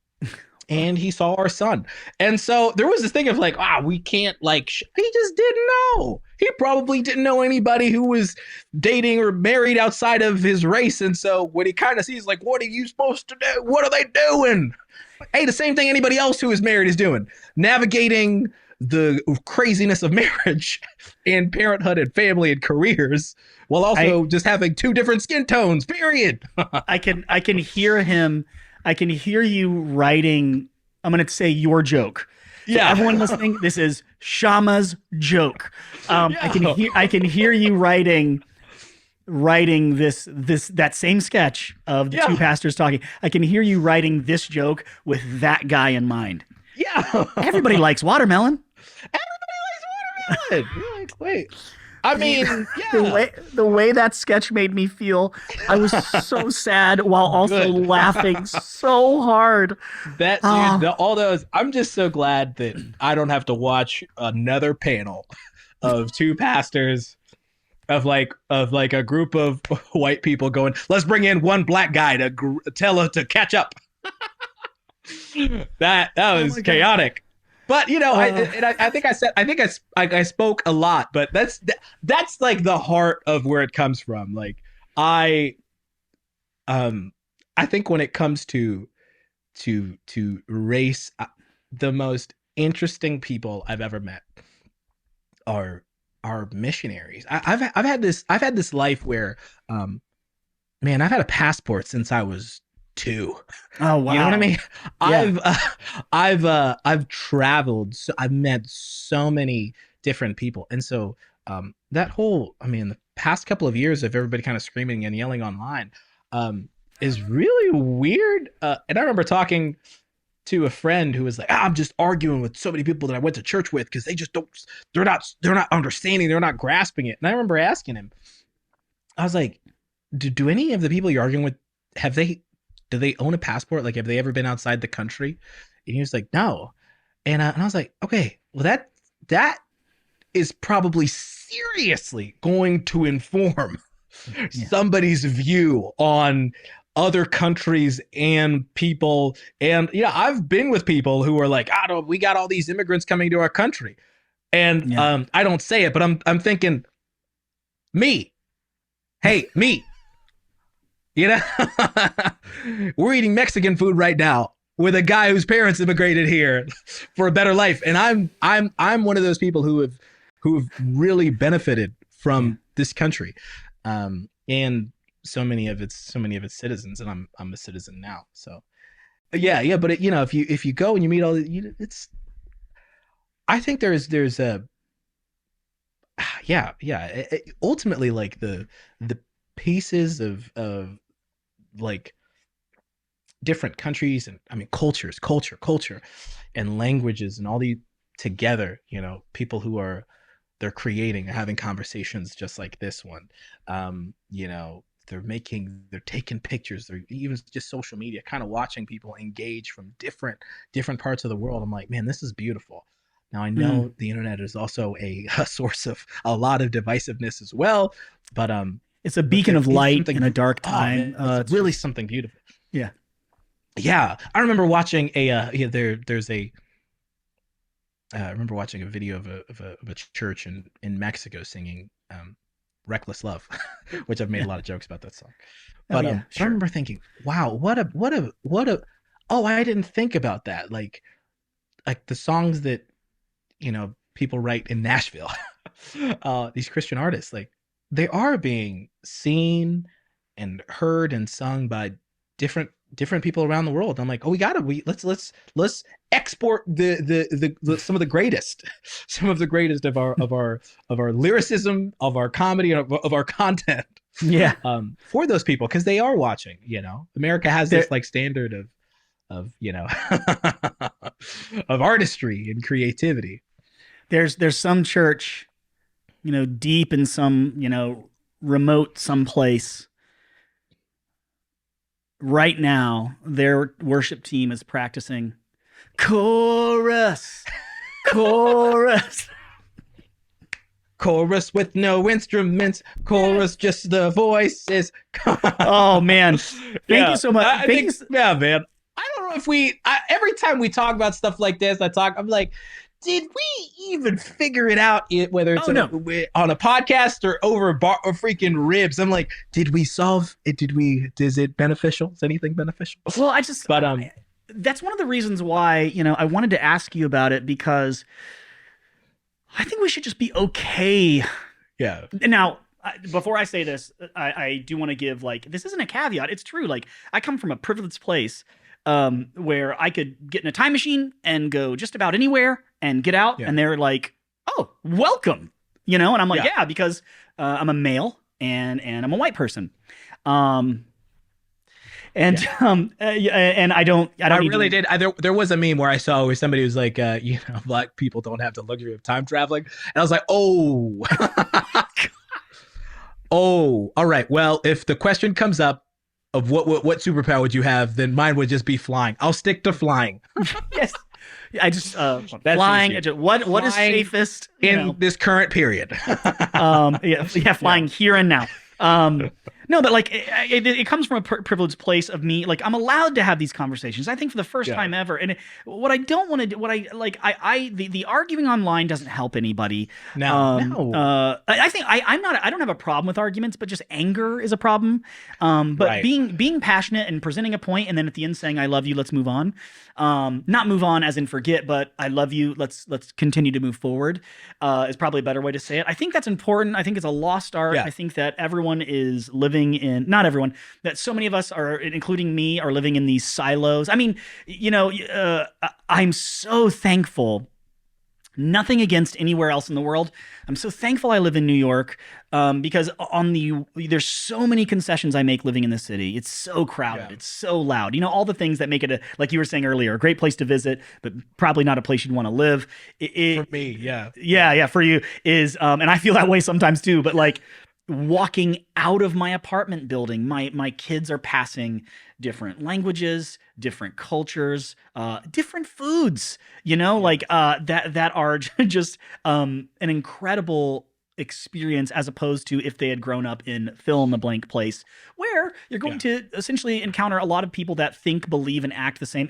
and he saw our son. And so there was this thing of like, we can't like, he just didn't know. He probably didn't know anybody who was dating or married outside of his race. And so when he kind of sees like, what are you supposed to do? What are they doing? Hey, the same thing anybody else who is married is doing, navigating the craziness of marriage and parenthood and family and careers, while I also just having two different skin tones, period. I can hear him. I can hear you writing. I'm going to say your joke. So Yeah. everyone listening, this is Shama's joke. Yeah. I can hear you writing this that same sketch of the two Yeah. pastors talking. I can hear you writing this joke with that guy in mind. Yeah. Everybody likes watermelon. Everybody likes watermelon. You're like, wait. I mean, The yeah. way that sketch made me feel, I was so sad while also Good. laughing so hard. That Ah, dude, all those. I'm just so glad that I don't have to watch another panel of two pastors of like a group of white people going, let's bring in one black guy to tell her to catch up. That oh was my god. chaotic. But Uh, I think I spoke a lot, but that's like the heart of where it comes from. Like I um I think when it comes to race, the most interesting people I've ever met are missionaries. I've had this life where, um, man, I've had a passport since I was two. oh You know what I wow. mean? Yeah. I've traveled. So I've met so many different people, and so that whole, I mean, the past couple of years of everybody kind of screaming and yelling online, um, is really weird. And I remember talking to a friend who was like, I'm just arguing with so many people that I went to church with because they just don't, they're not understanding, they're not grasping it. And I remember asking him, I was like, do any of the people you're arguing with, have they do they own a passport? Like, have they ever been outside the country? And he was like, no. And I was like, okay, well that is probably seriously going to inform somebody's view on other countries and people. And I've been with people who are like, we got all these immigrants coming to our country, and I don't say it, but I'm thinking, me, hey, me, we're eating Mexican food right now with a guy whose parents immigrated here for a better life, and I'm one of those people who have really benefited from this country, and so many of its citizens, and I'm a citizen now. So yeah, but if you go and you meet all the, it's, I think there's a ultimately, like, the pieces of like different countries, and I mean culture and languages and all the together, people who are, they're creating, having conversations just like this one. They're taking pictures, they're even just social media, kind of watching people engage from different parts of the world. I'm like, man, this is beautiful. Now, I know the internet is also a source of a lot of divisiveness as well, but it's a beacon of light in a dark time. It's really something beautiful. Yeah. I remember watching I remember watching a video of a church in Mexico singing "Reckless Love," which I've made a lot of jokes about that song. But sure. I remember thinking, wow, what a oh, I didn't think about that. Like the songs that people write in Nashville, these Christian artists, like, they are being seen and heard and sung by different people around the world. I'm like, oh, let's export the some of the greatest of our lyricism, of our comedy, of our content. For those people, because they are watching. America has this like standard of of artistry and creativity. There's some church, deep in some, remote someplace. Right now, their worship team is practicing chorus with no instruments, just the voices. Oh man, thank you so much. Man, I don't know if every time we talk about stuff like this, I'm like, did we even figure it out? Whether it's on a podcast or over or freaking ribs? I'm like, did we solve it? Is it beneficial? Is anything beneficial? Well, that's one of the reasons why, I wanted to ask you about it, because I think we should just be okay. Yeah. Now, before I say this, I do want to give, like, this isn't a caveat. It's true. Like, I come from a privileged place where I could get in a time machine and go just about anywhere and get out, and they're like, "Oh, welcome," and I'm like, "Yeah," because I'm a male and I'm a white person, and I don't. I really did. There was a meme where I saw where somebody was like, black people don't have the luxury of time traveling, and I was like, oh, oh, all right. Well, if the question comes up of what superpower would you have, then mine would just be flying. I'll stick to flying. Yes. I just flying. What is safest in this current period? Flying here and now. No, but like it comes from a privileged place of me. Like, I'm allowed to have these conversations, I think, for the first time ever. And what I don't want to do, the arguing online doesn't help anybody. No. I think I don't have a problem with arguments, but just anger is a problem. But being passionate and presenting a point, and then at the end saying, "I love you, let's move on." Not move on as in forget, but "I love you, let's continue to move forward," is probably a better way to say it. I think that's important. I think it's a lost art. I think that everyone is living in, not everyone, that so many of us are, including me, are living in these silos. I mean, I'm so thankful. Nothing against anywhere else in the world. I'm so thankful I live in New York, because there's so many concessions I make living in the city. It's so crowded. It's so loud. All the things that make it, like you were saying earlier, a great place to visit, but probably not a place you'd want to live. For me, for you is, and I feel that way sometimes too. But like, walking out of my apartment building, my kids are passing different languages, different cultures, different foods, Yeah. that are just an incredible experience, as opposed to if they had grown up in fill in the blank place, where you're going Yeah. to essentially encounter a lot of people that think, believe, and act the same.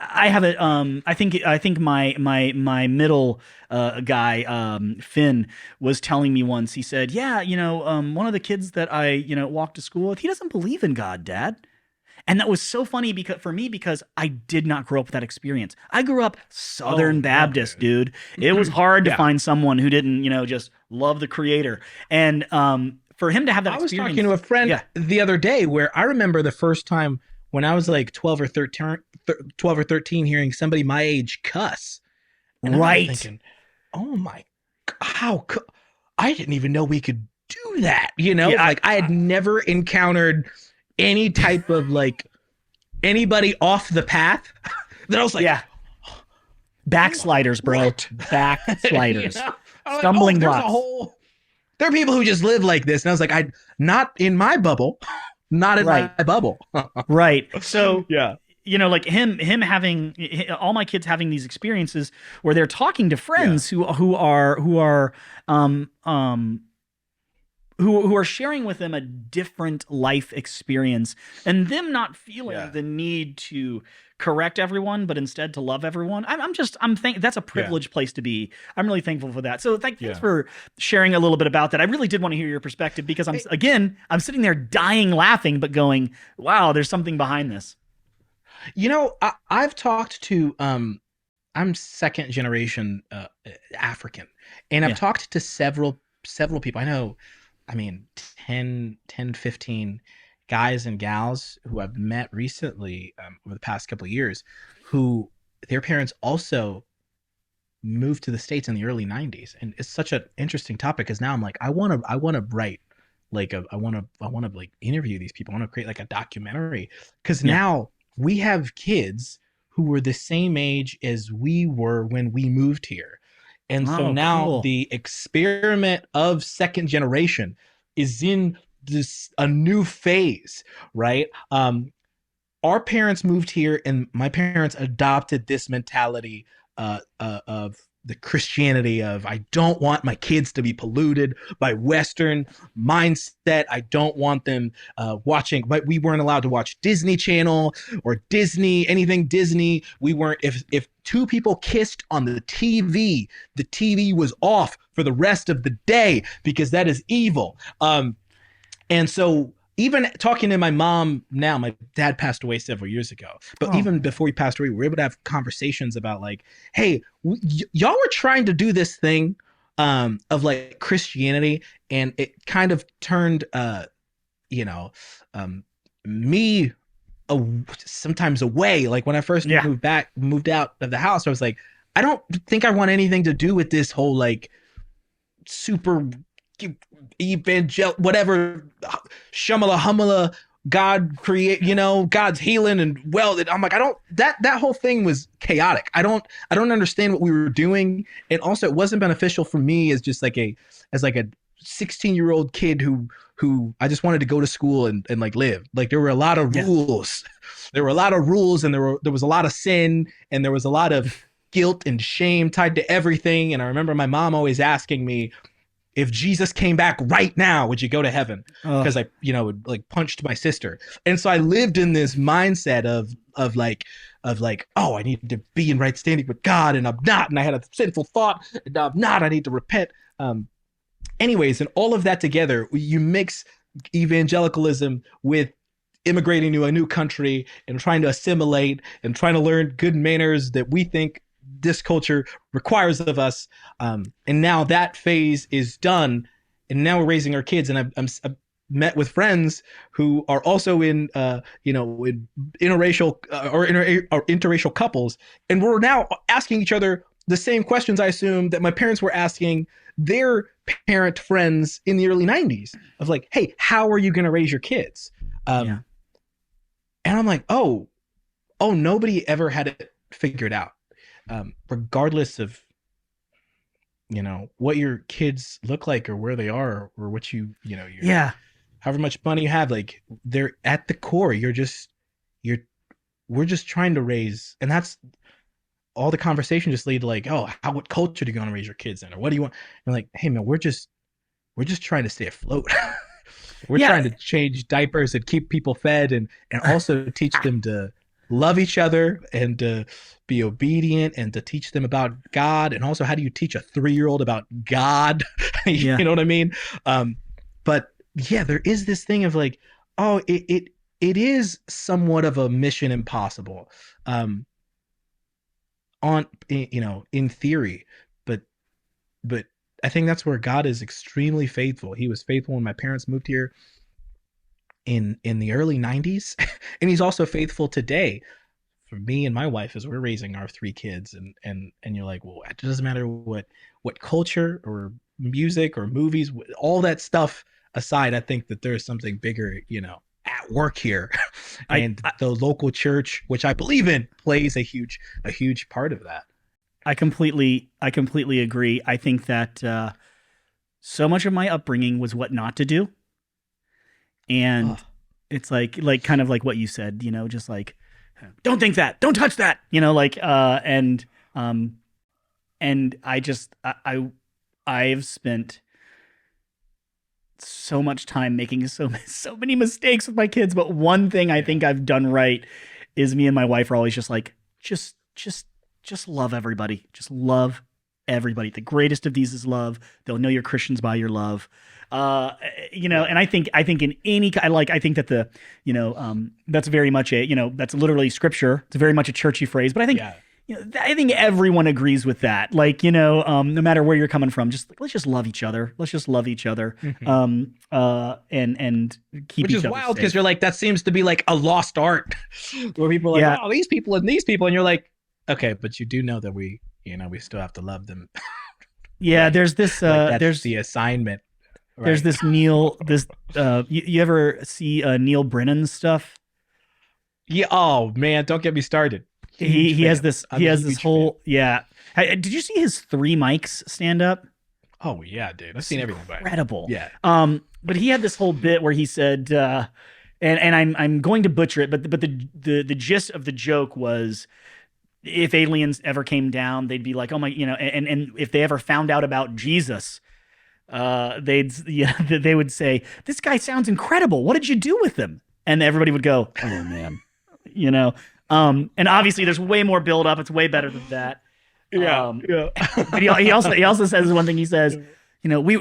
I have a I think my middle guy, Finn, was telling me once. He said, "Yeah, one of the kids that I walk to school with, he doesn't believe in God, Dad." And that was so funny because I did not grow up with that experience. I grew up Oh Southern no, Baptist, dude. dude. It was hard to Yeah. find someone who didn't, just love the Creator. And for him to have that I was talking to experience, a friend yeah, the other day where I remember the first time when I was like 12 or 13 hearing somebody my age cuss. And I remember right, thinking, "Oh my how I didn't even know we could do that." yeah, Like I had never encountered any type of like anybody off the path that I was like, yeah, backsliders, bro, "What?" you backsliders, know? I'm like, "Oh, stumbling there's a blocks, whole there are people who just live like this." And I was like, "I not in my bubble." Not in my right, bubble. right. So Yeah. like him having all my kids having these experiences where they're talking to Yeah. friends who are um um who are sharing with them a different life experience, and them not feeling Yeah. the need to correct everyone, but instead to love everyone. That's a Yeah. privileged place to be. I'm really thankful for that. So thanks Yeah. for sharing a little bit about that. I really did want to hear your perspective, because Hey, I'm sitting there dying laughing, but going, wow, there's something behind this. I've talked to I'm second generation African, and I've Yeah. talked to several people. I know, I mean, 15 guys and gals who I've met recently over the past couple of years who their parents also moved to the States in the early 90s. And it's such an interesting topic because now I'm like, I want to write like I want to like interview these people. I want to create like a documentary because Yeah. now we have kids who were the same age as we were when we moved here. And so Oh, now cool. the experiment of second generation is in this a new phase, right? Our parents moved here and my parents adopted this mentality of the Christianity of I don't want my kids to be polluted by Western mindset. I don't want them watching, but we weren't allowed to watch Disney Channel or Disney, anything Disney. We weren't, if two people kissed on the TV was off for the rest of the day because that is evil. And so even talking to my mom now, my dad passed away several years ago, but Oh, even before he passed away, we were able to have conversations about like, hey, y'all were trying to do this thing of like Christianity, and it kind of turned, you know, um, me sometimes away. Like when I first yeah. moved out of the house, I was like, I don't think I want anything to do with this whole like super evangel whatever shamala humala God create, God's healing and well. I'm like, I don't that whole thing was chaotic. I don't understand what we were doing, and also it wasn't beneficial for me as just like a 16-year-old kid who I just wanted to go to school and like live. Like there were a lot of Yeah. rules. There were a lot of rules, and there was a lot of sin, and there was a lot of guilt and shame tied to everything. And I remember my mom always asking me, if Jesus came back right now, would you go to heaven? Oh, Because I, like punched my sister. And so I lived in this mindset of like, oh, I need to be in right standing with God, and I'm not. And I had a sinful thought, and now I'm not. I need to repent. Anyways, and all of that together, you mix evangelicalism with immigrating to a new country and trying to assimilate and trying to learn good manners that we think this culture requires of us. And now that phase is done, and now we're raising our kids. And I've met with friends who are also in, in interracial or interracial couples, and we're now asking each other the same questions. I assume that my parents were asking their parent friends in the early 90s of like, hey, how are you going to raise your kids? yeah. Um, and I'm like, oh, nobody ever had it figured out, regardless of what your kids look like or where they are or what your Yeah. however much money you have, like they're at the core. You're we're just trying to raise, and that's all the conversation just lead to like, oh, what culture do you want to raise your kids in, or what do you want? And like, hey man, we're just trying to stay afloat. We're Yeah. trying to change diapers and keep people fed, and also teach them to love each other and to be obedient and to teach them about God. And also, how do you teach a 3-year-old about God? Yeah. You know what I mean? But yeah, there is this thing of like, oh, it is somewhat of a mission impossible. In theory, but but I think that's where God is extremely faithful. He was faithful when my parents moved here in the early 90s, and he's also faithful today for me and my wife as we're raising our 3 kids. And you're like, well, it doesn't matter what culture or music or movies, all that stuff aside, I think that there's something bigger, at work here. I, And I the local church, which I believe in, plays a huge part of that. I completely agree. I think that so much of my upbringing was what not to do, and Oh, it's like kind of like what you said, just like don't think that, don't touch that, um and I've spent so much time making so many mistakes with my kids, but one thing I yeah. think I've done right is me and my wife are always just like just just love everybody. Just love everybody. The greatest of these is love. They'll know you're Christians by your love. Uh, Right. and I think in any I think that that's very much that's literally scripture. It's very much a churchy phrase, but I think Yeah. I think everyone agrees with that. Like, no matter where you're coming from, just let's just love each other. Let's just love each other. Hmm. And keep Which each is other wild because safe. you're like, that seems to be like a lost art where people are like, Yeah. oh, these people and these people. And you're like, okay, but you do know that we still have to love them. Yeah. Right. There's this, Like that's there's, the assignment. there's Right. this you ever see Neil Brennan's stuff? Yeah. Oh man, don't get me started. He Huge he has fan. this he I'm a has this huge fan. whole, yeah. Did you see his three mics stand up? Oh yeah, dude. I've It's seen everything by him. incredible. Yeah. But he had this whole bit where he said, and I'm going to butcher it, but the gist of the joke was if aliens ever came down, they'd be like, oh my, and if they ever found out about Jesus, they would say, this guy sounds incredible. What did you do with him? And everybody would go, oh man, you know. And obviously there's way more build up. It's way better than that. Yeah. Um, Yeah. but he also says one thing. He says, we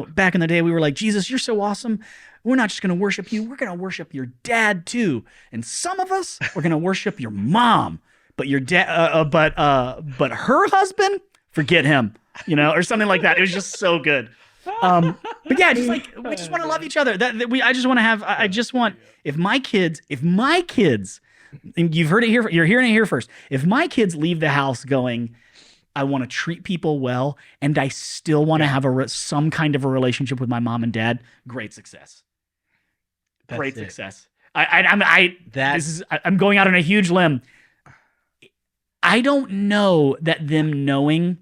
back in the day we were like, Jesus, you're so awesome. We're not just going to worship you. We're going to worship your dad too. And some of us we're going to worship your mom, but your dad, but her husband, forget him, or something like that. It was just so good. But yeah, just like we just want to love each other. I just want to have. I just want if my kids, and you've heard it here. You're hearing it here first. If my kids leave the house going, I want to treat people well, and I still want to Yeah. have some kind of a relationship with my mom and dad. Great success. Great That's it. success. This That is. I'm going out on a huge limb. I don't know that them knowing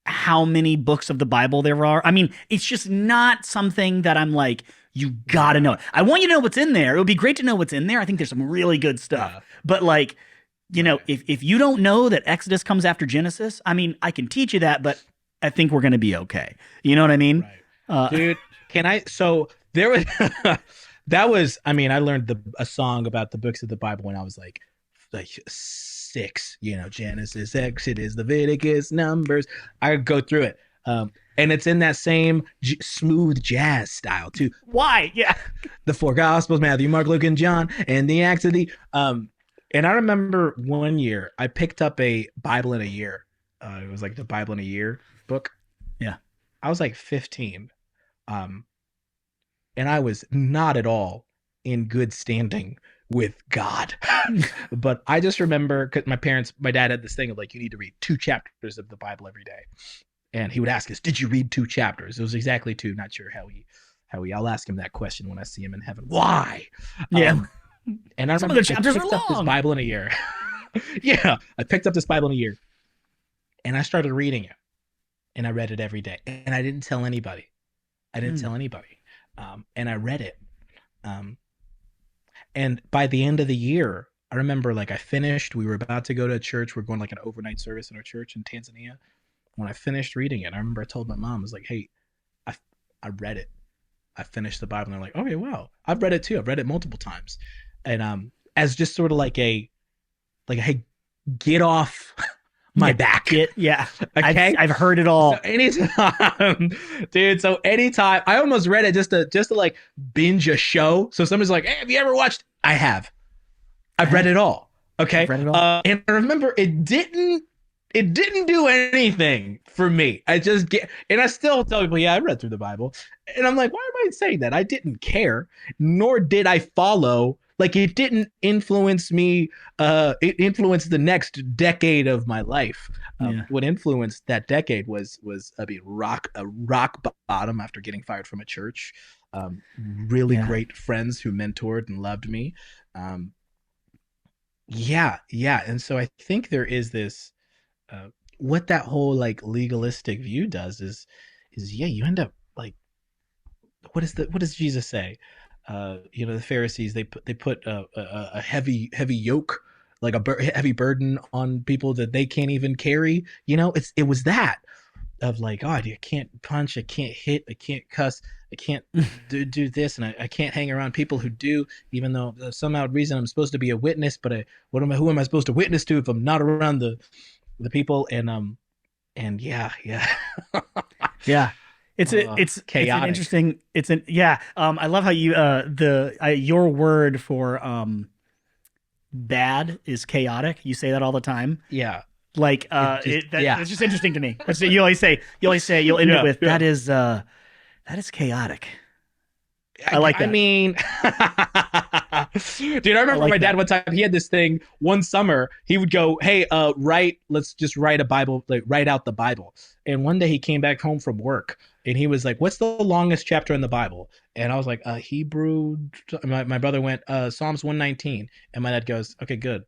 how many books of the Bible there are. I mean, it's just not something that I'm like, you gotta know yeah. it. I want you to know what's in there. It would be great to know what's in there. I think there's some really good stuff. Yeah. But like, Right. if you don't know that Exodus comes after Genesis, I mean, I can teach you that, but I think we're gonna be okay. You know what I mean? Right. Uh, Dude, can I so there was that was I mean, I learned a song about the books of the Bible when I was like 6, Genesis, Exodus, Leviticus, Numbers. I would go through it. And it's in that same smooth jazz style too. why? Yeah. The 4 Gospels, Matthew, Mark, Luke, and John, and the Acts of the and I remember one year I picked up a Bible in a year. It was like the Bible in a year book. Yeah. I was like 15. Um, and I was not at all in good standing with God. But I just remember because my dad had this thing of like, you need to read 2 chapters of the Bible every day. And he would ask us, did you read 2 chapters? It was exactly 2. Not sure I'll ask him that question when I see him in heaven. Why? Yeah. And I Some of remember the chapters I are picked up this long. Bible in a year. Yeah. I picked up this Bible in a year. And I started reading it, and I read it every day, and I didn't tell anybody. I didn't Mm. tell anybody. And I read it. Um, and by the end of the year, I remember like I finished. We were about to go to a church. We're going like an overnight service in our church in Tanzania. When I finished reading it, I remember I told my mom, I was like, "Hey, I I read it. I finished the Bible." And they're like, "Okay, wow, I've read it too. I've read it multiple times." And as just sort of like hey, get off my Yeah, back. yeah. Okay. I've heard it So all. anytime, dude. So anytime, I almost read it just to like binge a show. So somebody's like, "Hey, have you ever watched?" I have. I I've read have. it all. I've Okay. read it all. And I remember it didn't do anything for me. I just get, and I still tell people, yeah, I read through the Bible. And I'm like, why am I saying that? I didn't care, nor did I follow. Like, it didn't influence me. It influenced the next decade of my life. Yeah. What influenced that decade was I mean, a rock bottom after getting fired from a church. Really Yeah. great friends who mentored and loved me. Um, yeah, yeah. And so I think there is this, what that whole like legalistic view does is yeah, you end up like, what does Jesus say? The Pharisees, they put a heavy yoke, like heavy burden on people that they can't even carry. It was that of like, oh, I can't punch, I can't hit, I can't cuss, I can't do this, and I can't hang around people who do, even though somehow reason I'm supposed to be a witness, but who am I supposed to witness to if I'm not around the people? And yeah. Yeah. It's an Chaotic. interesting it's an yeah. I love how you your word for bad is chaotic. You say that all the time. Yeah. Like It just, yeah. it's just interesting to me. That's you'll end it Yeah, with yeah. that is chaotic. I I, like I that. mean, dude, I I remember like my dad that. one time. He had this thing one summer. He would go, "Hey, let's just write a Bible, like write out the Bible." And one day he came back home from work, and he was like, "What's the longest chapter in the Bible?" And I was like, Hebrew." My brother went, Psalms 119, and my dad goes, "Okay, good,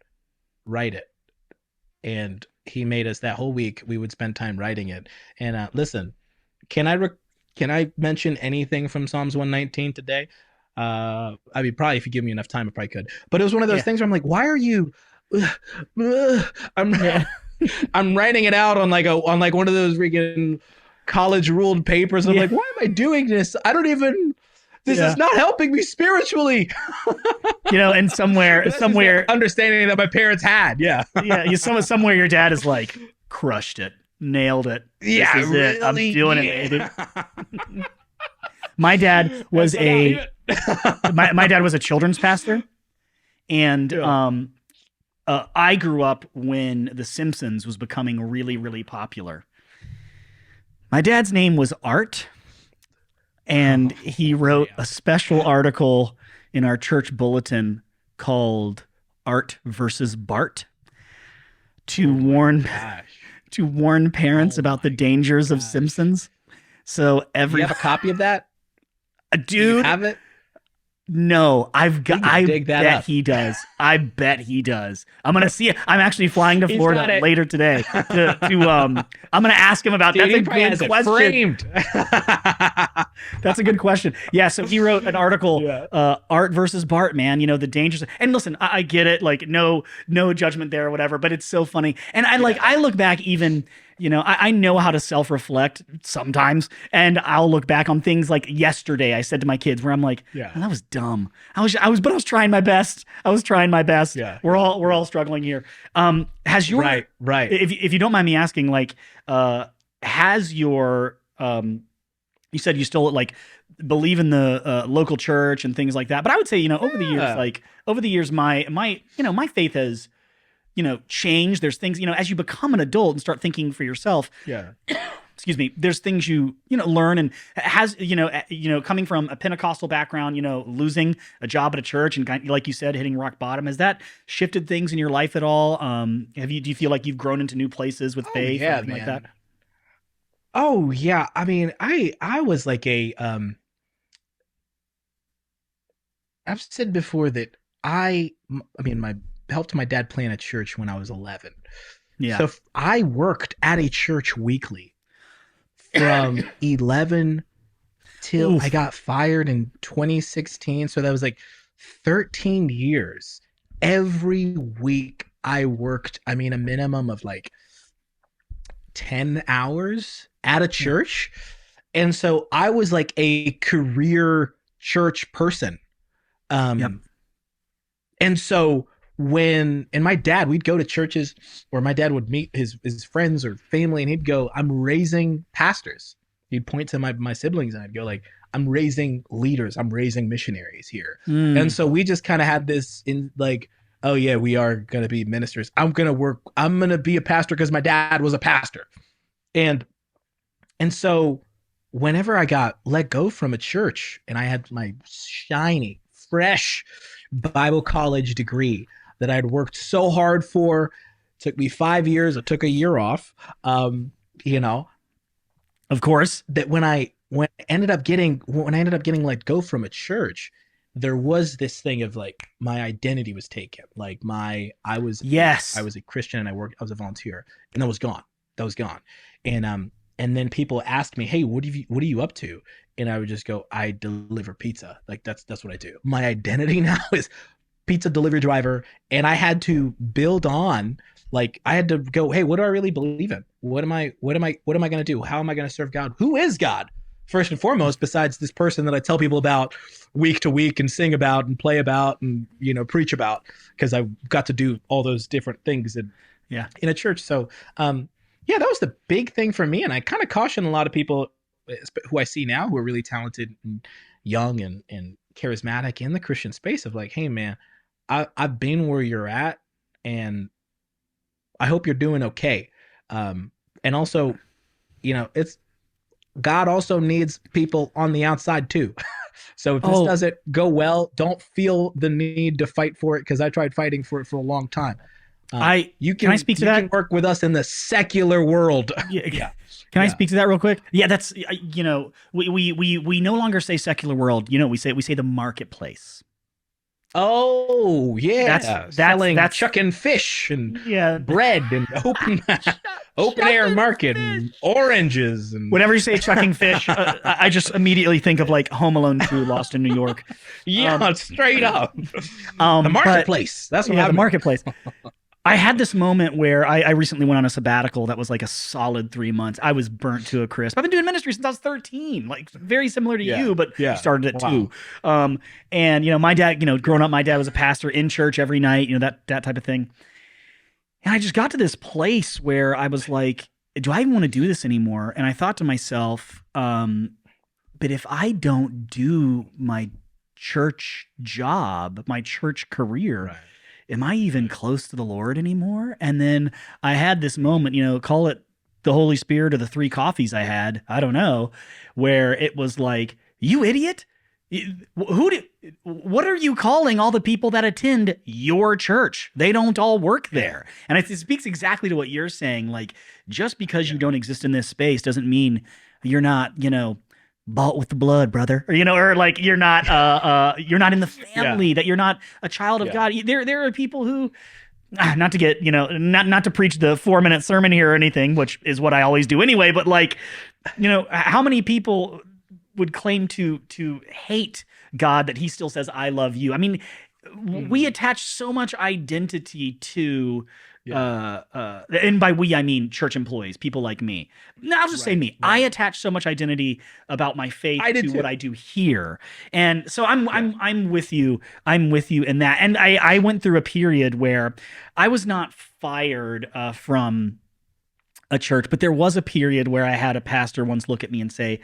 write it." And he made us that whole week. We would spend time writing it. And listen, can I can I mention anything from Psalms 119 today? I mean, probably if you give me enough time, I probably could. But it was one of those Yeah. things where I'm like, why are you? I'm Yeah. I'm writing it out on like one of those freaking college ruled papers. I'm Yeah. like, why am I doing this? I don't even. This is Yeah. not helping me spiritually. And But that's just the understanding that my parents had. Yeah. somewhere your dad is like crushed it, nailed it. This Yeah, is it. I'm really. doing it, baby. Yeah. My dad And was so now a even my dad was a children's pastor, and yeah. I grew up when The Simpsons was becoming really, really popular. My dad's name was Art, and he Oh wrote man. a special article in our church bulletin called Art versus Bart to Oh my warn gosh. to warn parents Oh about the my dangers of gosh. Simpsons. So Do you every have a copy of that? Do you dude, have it? no, We can I dig that bet up. he does. I bet he does. I'm gonna see it. I'm actually flying to He's Florida got it. later today to I'm gonna ask him about. Dude, That's a he probably good has it question. framed. That's a good question. Yeah, so he wrote an article, Yeah. Art versus Bart, man. The dangers. And listen, I get it. Like, no judgment there or whatever. But it's so funny. And I Yeah. look back even. I know how to self reflect sometimes, and I'll look back on things like yesterday. I said to my kids, where I'm like, Yeah. "Man, that was dumb. But I was trying my best. I was trying my best. Yeah. We're all struggling here. Has your Right. if you don't mind me asking, like, has your you said you still like believe in the local church and things like that, but I would say Yeah. over the years my faith has changed. There's things as you become an adult and start thinking for yourself. Yeah. Excuse me. There's things you learn, and has coming from a Pentecostal background, losing a job at a church and like you said, hitting rock bottom. Has that shifted things in your life at all? Do you feel like you've grown into new places with Oh faith or yeah, anything like that? man. Oh yeah. I mean, I was like I've said before that I mean, my helped my dad plan a church when I was 11. Yeah. So I worked at a church weekly from 11 till I Oof. got fired in 2016. So that was like 13 years. Every week I worked, I mean, a minimum of like 10 hours at a Yeah. church. And so I was like a career church person. Yep. Um, and so and my dad, we'd go to churches where my dad would meet his friends or family, and he'd go, "I'm raising pastors." He'd point to my siblings, and I'd go like, "I'm raising leaders. I'm raising missionaries here." And Mm. so we just kind of had this in like, "Oh yeah, we are gonna be ministers. I'm gonna work. I'm gonna be a pastor because my dad was a pastor." And so whenever I got let go from a church and I had my shiny, fresh Bible college degree that I'd worked so hard for, took me 5 years, I took a year off, um, you know, Of course. that when I ended up getting let go from a church, there was this thing of like my identity was taken. Like I Yes. was a Christian and I was a volunteer, and that was gone. That was gone. And then people asked me, "Hey, what are you up to?" And I would just go, "I deliver pizza." Like that's what I do. My identity now is pizza delivery driver, and I had to build on, like I had to go, "Hey, what do I really believe in? What am I going to do? How am I going to serve God? Who is God?" First and foremost, besides this person that I tell people about week to week and sing about and play about and preach about, because I've got to do all those different things Yeah. in a church. So yeah, that was the big thing for me. And I kind of caution a lot of people who I see now who are really talented and young and charismatic in the Christian space of like, "Hey man, I've been where you're at, and I hope you're doing okay." And also, it's God also needs people on the outside too. So if this Oh, doesn't go well, don't feel the need to fight for it, because I tried fighting for it for a long time. I You can I speak to you can that? work with us in the secular world. Yeah. Yeah, Can I yeah. speak to that real quick? Yeah, that's we no longer say secular world. We say the marketplace. Oh That's yeah, that's selling that's chucking fish and yeah. bread and open air Shucking market fish. and oranges and Whenever you say chucking fish, I just immediately think of like Home Alone 2, Lost in New York. Um, yeah, straight up. The but marketplace. That's what yeah, I the meant. marketplace. I had this moment where I recently went on a sabbatical that was like a solid 3 months. I was burnt to a crisp. I've been doing ministry since I was 13, like very similar to Yeah, you, but you yeah. started it too. Wow. Um, and my dad, growing up, my dad was a pastor in church every night, that type of thing. And I just got to this place where I was like, do I even want to do this anymore? And I thought to myself, but if I don't do my church job, my church career, Right. am I even close to the Lord anymore? And then I had this moment, call it the Holy Spirit or the three coffees I had, I don't know, where it was like, you idiot. Who do, what are you calling all the people that attend your church? They don't all work Yeah. there. And it speaks exactly to what you're saying. Like, just because you Yeah. don't exist in this space doesn't mean you're not, bought with the blood, brother. Or like you're not in the Yeah. family, that you're not a child of Yeah. God. There are people who, not to get, not to preach the 4-minute sermon here or anything, which is what I always do anyway, but like, how many people would claim to hate God that he still says, I love you? I mean, we Mhm. attach so much identity to Yeah. and by we I mean church employees, people like me. No, I'll just say Right. me. I Right. attach so much identity about my faith I did to what too. I do here. And so I'm Yeah. I'm I'm with you. I'm with you in that. And I went through a period where I was not fired from a church, but there was a period where I had a pastor once look at me and say,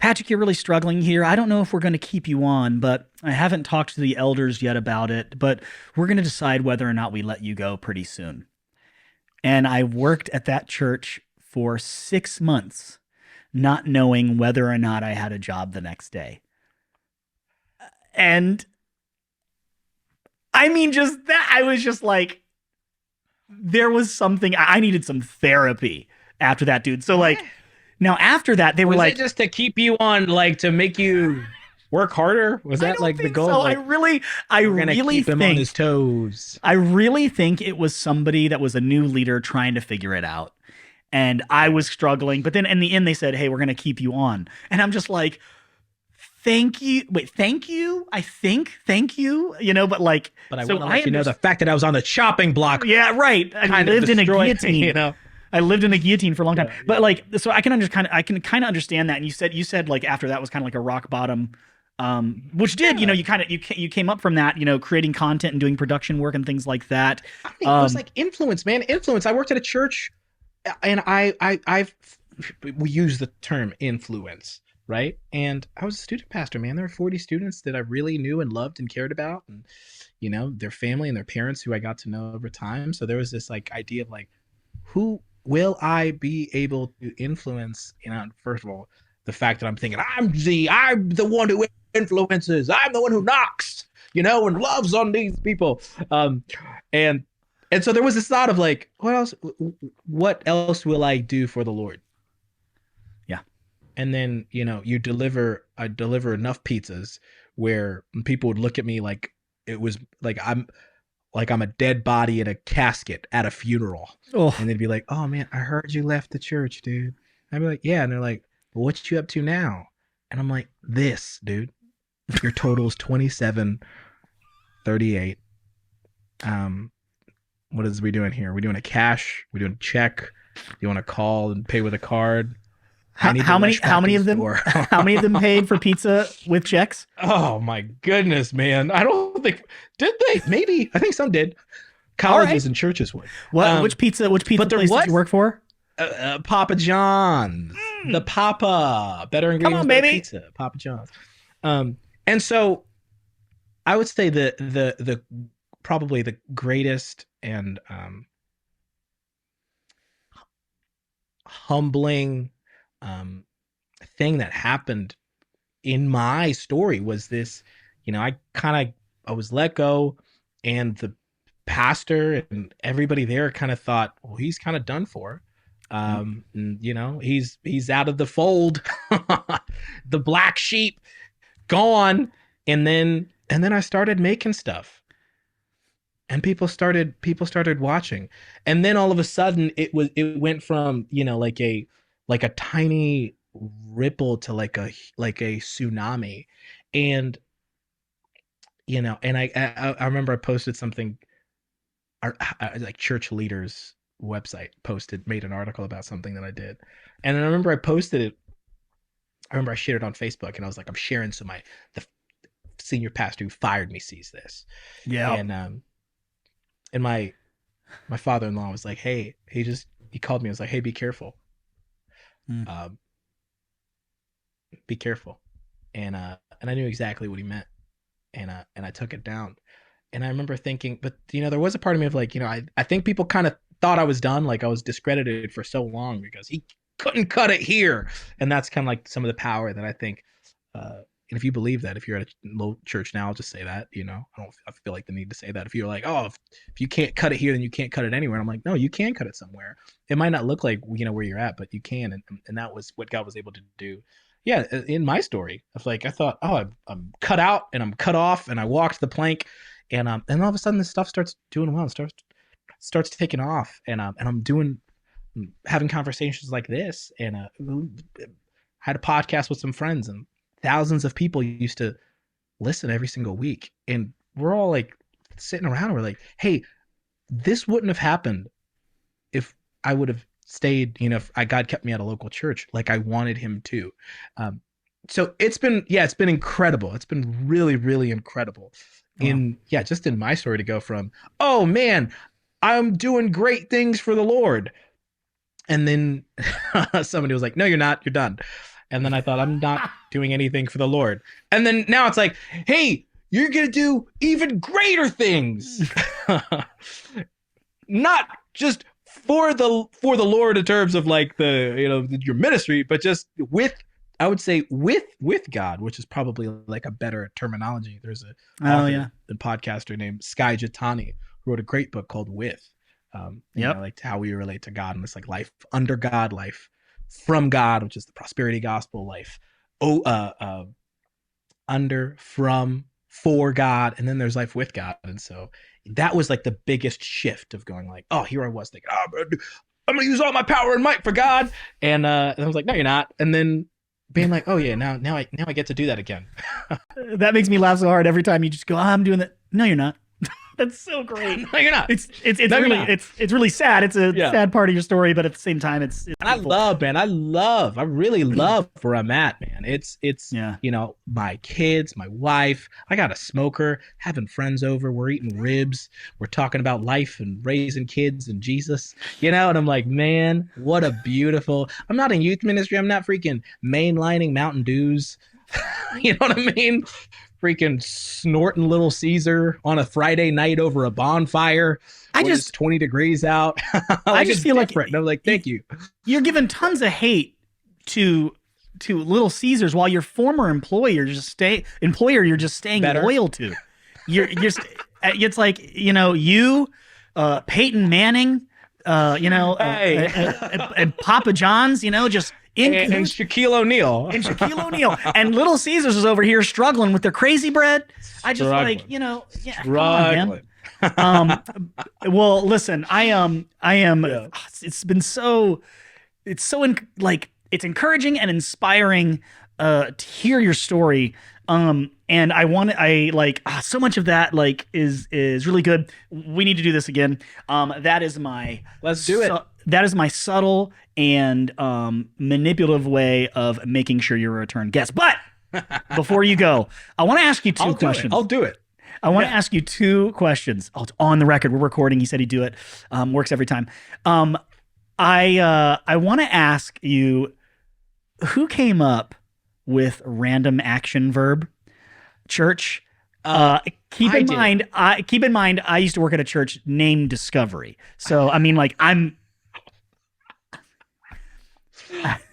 Patrick, you're really struggling here. I don't know if we're going to keep you on, but I haven't talked to the elders yet about it, but we're going to decide whether or not we let you go pretty soon. And I worked at that church for 6 months, not knowing whether or not I had a job the next day. And I mean, just that, I was just like, there was something, I needed some therapy after that, dude. So, like, Why? now after that, they were Was it like, just to keep you on, like to make you Work harder? Was I that don't like the think goal? so. Like, I we're gonna really keep him on think his toes. I really think it was somebody that was a new leader trying to figure it out. And I Yeah. was struggling, but then in the end they said, "Hey, we're going to keep you on." And I'm just like, "Thank you. Wait, thank you? I think thank you, but like But I so want to I let you know the understand. fact that I was on the chopping block Yeah, right. I kind of lived in a destroyed me, guillotine. I lived in a guillotine for a long time. Yeah, But yeah. like so I can kind of understand that. And you said like after that was kind of like a rock bottom which did, Yeah. you kind of you came up from that, creating content and doing production work and things like that. I mean, it was Um like influence, man. Influence. I worked at a church, and we use the term influence, right? And I was a student pastor, man. There were 40 students that I really knew and loved and cared about, and their family and their parents who I got to know over time. So there was this like idea of like, who will I be able to influence? First of all, the fact that I'm thinking I'm the one who influences. I'm the one who knocks, and loves on these people. And and so there was this thought of like, what else will I do for the Lord? yeah. And then, I deliver enough pizzas where people would look at me like it was like I'm a dead body in a casket at a funeral. Oh, And they'd be like, "Oh man, I heard you left the church, dude." I'd be like, "Yeah." And they're like, "Well, what you up to now?" And I'm like, "This, dude. Your total's 27.38. Um, what is we doing here? We doing a cash? We doing a check? You want to call and pay with a card? I need to rush how back to many the of them store. how many of them paid for pizza with checks? Oh my goodness, man! I don't think did they? Maybe I think some did. All right. Colleges and churches would. What Um, which pizza but there place did you was work for? Papa John's, the Mm, Papa, better come ingredients, on, better baby. pizza, Papa John's. And so I would say the probably the greatest and humbling um, thing that happened in my story was this. I was let go, and the pastor and everybody there kind of thought, well, he's kind of done for. Yep. And, he's out of the fold, the black sheep gone. And then I started making stuff, and people started watching, and then all of a sudden it went from like a tiny ripple to like a tsunami. And and I remember I posted something. Like church leaders website made an article about something that I did, and I remember I posted it. I remember I shared it on Facebook, and I was like, I'm sharing so the senior pastor who fired me sees this. Yeah. And my father-in-law was like, hey, he called me and was like, hey, be careful. Mm. um, be careful. And I knew exactly what he meant, and I took it down. And I remember thinking, but there was a part of me of like, I think people kind of thought I was done, like I was discredited for so long because he couldn't cut it here. And that's kind of like some of the power that I think. And if you believe that, if you're at a low church now, I'll just say that. I feel like the need to say that. If you're like, oh, if you can't cut it here, then you can't cut it anywhere. And I'm like, no, you can cut it somewhere. It might not look like where you're at, but you can. And that was what God was able to do. Yeah, in my story, of like I thought, oh, I'm cut out and I'm cut off, and I walked the plank, and all of a sudden this stuff starts doing well, starts taking off, and I'm having conversations like this, and had a podcast with some friends, and thousands of people used to listen every single week, and we're all like sitting around, and we're like, hey, this wouldn't have happened if I would have stayed, if God kept me at a local church like I wanted him to. Um, so it's been incredible. It's been really, really incredible Wow. just in my story to go from, oh man, I'm doing great things for the Lord. And then somebody was like, no, you're not, you're done. And then I thought, I'm not doing anything for the Lord. And then now it's like, hey, you're going to do even greater things. Not just for the Lord in terms of like your ministry, but just I would say with God, which is probably like a better terminology. There's a Oh author yeah. and podcaster named Sky Jatani who wrote a great book called With. Yep. Like how we relate to God, and it's like life under God, life from God, which is the prosperity gospel, life under, from, for God, and then there's life with God. And so that was like the biggest shift of going like, oh, here I was thinking, oh, I'm gonna use all my power and might for God. And I was like, no, you're not. And then being like, oh yeah, now I get to do that again. That makes me laugh so hard every time you just go, oh, I'm doing that. No, you're not. That's so great. No, you're not. It's really sad. It's a sad part of your story, but at the same time, it's and I love, man. I really love where I'm at, man. It's you know, my kids, my wife. I got a smoker, having friends over. We're eating ribs. We're talking about life and raising kids and Jesus, you know. And I'm like, man, what a beautiful. I'm not in youth ministry. I'm not freaking mainlining Mountain Dews. You know what I mean? Freaking snorting Little Caesar on a Friday night over a bonfire. It's 20 degrees out. Like, I just feel like I'm like, thank you. You're giving tons of hate to Little Caesars while your former employer you're just staying loyal to. It's like, you know, Peyton Manning, and Papa John's, you know, just. And Shaquille O'Neal. And Little Caesars is over here struggling with their crazy bread. I just like, you know, struggling. Well, listen, I am. It's been it's encouraging and inspiring to hear your story. And so much of that is really good. We need to do this again. That is my let's do it. That is my subtle and manipulative way of making sure you're a return guest. But before you go, I want to ask you two questions. I'll do it. I want to ask you two questions. Oh, it's on the record. We're recording. He said he'd do it. Works every time. I want to ask you, who came up with random action verb church? Keep in mind, I used to work at a church named Discovery. So I mean, like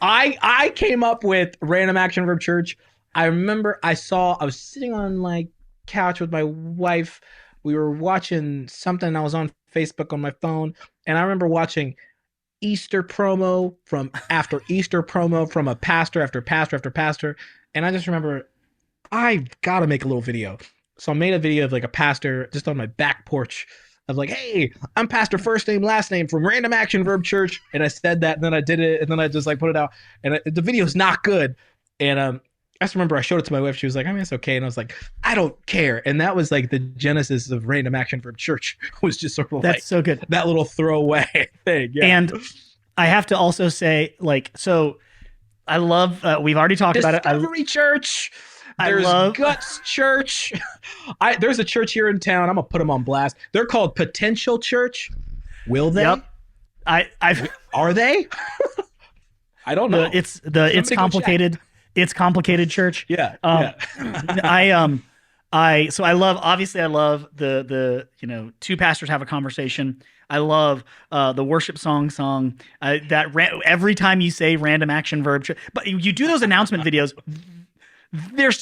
I came up with random action verb church. I remember I was sitting on my couch with my wife. We were watching something. I was on Facebook on my phone, and I remember watching Easter promo after Easter promo from a pastor after pastor after pastor. And I just remember, I've got to make a little video. So I made a video of like a pastor just on my back porch of like, hey, I'm Pastor First Name Last Name from Random Action Verb Church. And I said that, and then I did it, and then I just like put it out. And the video's not good. And I just remember I showed it to my wife. She was like, I mean, it's okay. And I was like, I don't care. And that was like the genesis of Random Action Verb Church, was just sort of that's so good. That little throwaway thing. Yeah. And I have to also say, like, so I love, we've already talked about it. Discovery Church. There's Guts Church. There's a church here in town. I'm gonna put them on blast. They're called Potential Church. Will they? Yep. Are they? I don't know. It's complicated. It's complicated church. Yeah. I love the two pastors have a conversation. I love the worship song every time you say random action verb, but you do those announcement videos.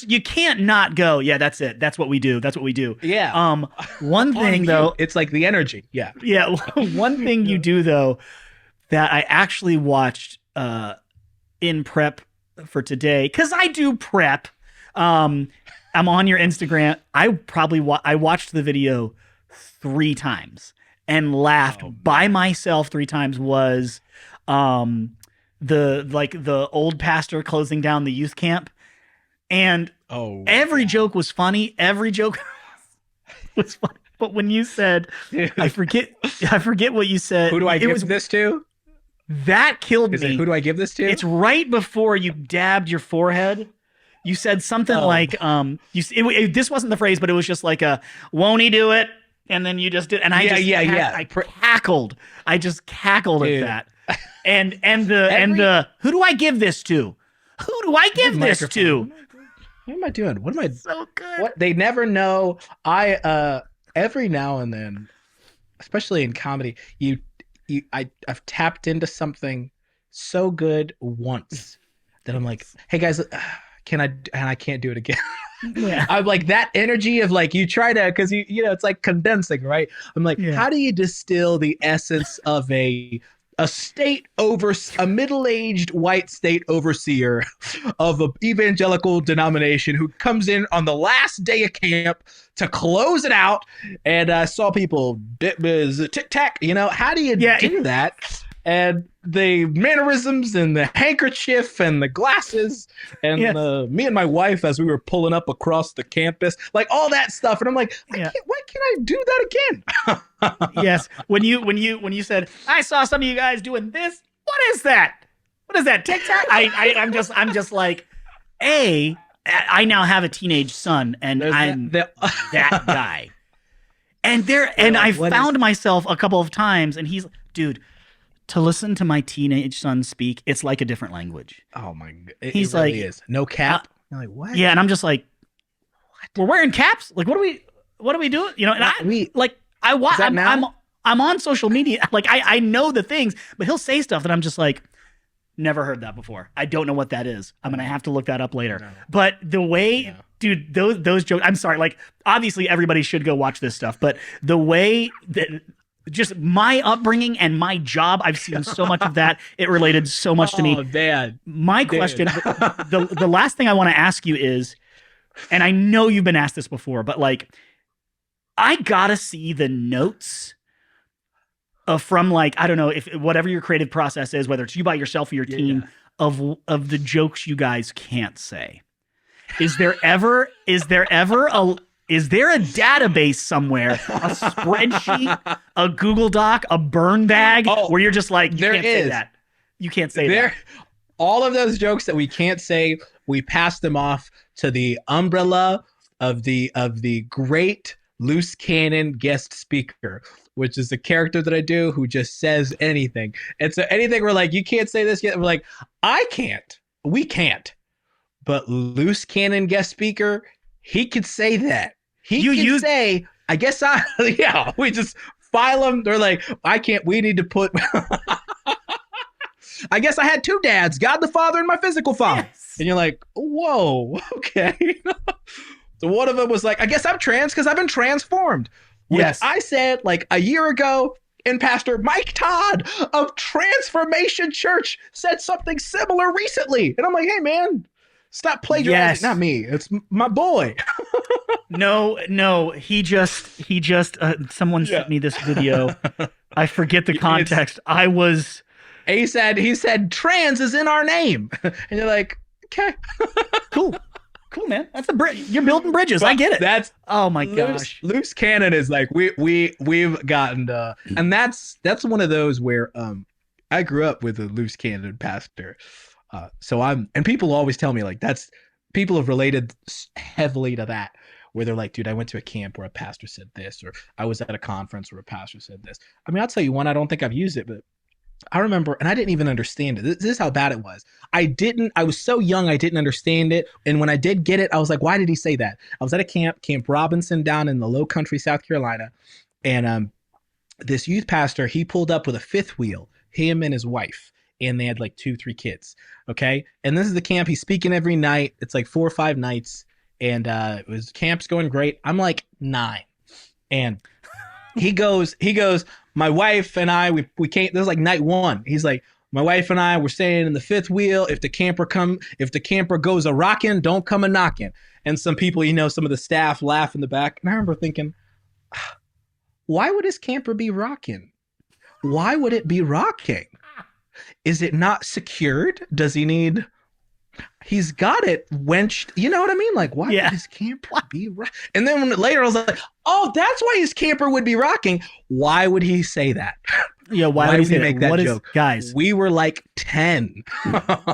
You can't not go, yeah, that's it. That's what we do. That's what we do. Yeah. One thing though, it's like the energy. Yeah. Yeah. One thing you do though, that I actually watched in prep for today, because I do prep. I'm on your Instagram. I watched the video 3 times and laughed by myself 3 times. Was the old pastor closing down the youth camp. And every joke was funny. Every joke was funny. But when you said, I forget what you said. Who do I give this to? That killed me. Who do I give this to? It's right before you dabbed your forehead. You said something like, this wasn't the phrase, but it was just like won't he do it? And then you just did. And I I cackled. I just cackled at that. And the who do I give this to? Who do I give this to? What am I doing? What am I? So good. What they never know. Every now and then, especially in comedy, I've tapped into something so good once that I'm like, hey guys, can I? And I can't do it again. Yeah. I'm like that energy of like you try to, because you know it's like condensing, right? I'm like, how do you distill the essence of a a middle-aged white state overseer of an evangelical denomination who comes in on the last day of camp to close it out. And I saw people tic-tac, how do you do that? And the mannerisms and the handkerchief and the glasses and me and my wife as we were pulling up across the campus, like all that stuff. And I'm like, why can't I do that again? Yes. When you said, I saw some of you guys doing this. What is that? What is that? TikTok? I'm just like, I now have a teenage son and I'm that guy. And I found myself a couple of times and he's, dude, to listen to my teenage son speak, it's like a different language. Oh my God. He's really like, is. No cap. I'm like, what? Yeah. And I'm just like, we're wearing caps? Like, what are we doing? And I'm on social media. Like I know the things, but he'll say stuff that I'm just like, never heard that before. I don't know what that is. I'm going to have to look that up later. No. But the way, dude, those jokes, I'm sorry. Like obviously everybody should go watch this stuff, but the way that just my upbringing and my job, I've seen so much of that. It related so much to me. Oh, man. My question, the last thing I want to ask you is, and I know you've been asked this before, but like, I gotta see the notes from like, I don't know if whatever your creative process is, whether it's you by yourself or your team, of the jokes you guys can't say. Is there ever a database somewhere, a spreadsheet, a Google Doc, a burn bag, where you're just like, you can't say that. You can't say that. All of those jokes that we can't say, we pass them off to the umbrella of the great loose cannon guest speaker, which is a character that I do who just says anything. And so anything we're like, you can't say this yet. We're like, we can't. But loose cannon guest speaker, he could say that. He can say, I guess we just file them. They're like, I can't, we need to put, I guess I had two dads, God the Father and my physical father. Yes. And you're like, whoa, okay. So one of them was like, I guess I'm trans because I've been transformed. Yes. I said like a year ago, and Pastor Mike Todd of Transformation Church said something similar recently. And I'm like, hey, man, stop plagiarizing. Yes. Not me. It's my boy. No. He just someone sent me this video. I forget the context. He said trans is in our name. And you're like, okay. Cool, man. That's you're building bridges. But I get it. Oh my gosh. Loose cannon is like we've gotten and that's one of those where I grew up with a loose cannon pastor. And people always tell me like people have related heavily to that, where they're like, dude, I went to a camp where a pastor said this, or I was at a conference where a pastor said this. I mean, I'll tell you one, I don't think I've used it, but I remember, and I didn't even understand it. This is how bad it was. I was so young, I didn't understand it. And when I did get it, I was like, why did he say that? I was at a Camp Robinson down in the Low Country, South Carolina. And this youth pastor, he pulled up with a fifth wheel, him and his wife. And they had like 2-3 kids. Okay. And this is the camp. He's speaking every night. It's like 4 or 5 nights. And camp's going great. I'm like 9. And he goes, my wife and I, we came, this is like night 1. He's like, my wife and I were staying in the fifth wheel. If the camper goes a rocking, don't come a knocking. And some people, some of the staff laugh in the back. And I remember thinking, why would his camper be rocking? Why would it be rocking? Is it not secured? Does he need... He's got it wenched. You know what I mean? Like, why would his camper be rocking? And then later I was like, oh, that's why his camper would be rocking. Why would he say that? Yeah, why would he make that joke? Guys, we were like 10.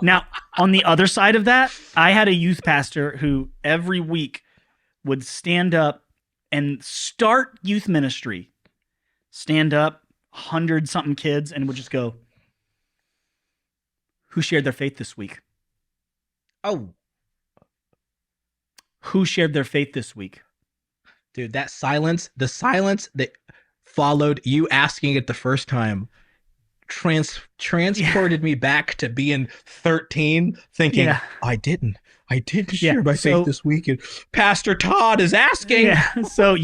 Now, on the other side of that, I had a youth pastor who every week would stand up and start youth ministry. Stand up, 100-something kids, and would just go, who shared their faith this week? Oh. Who shared their faith this week? Dude, the silence that followed you asking it the first time transported me back to being 13, thinking, I didn't share my faith this week, and Pastor Todd is asking. Yeah, so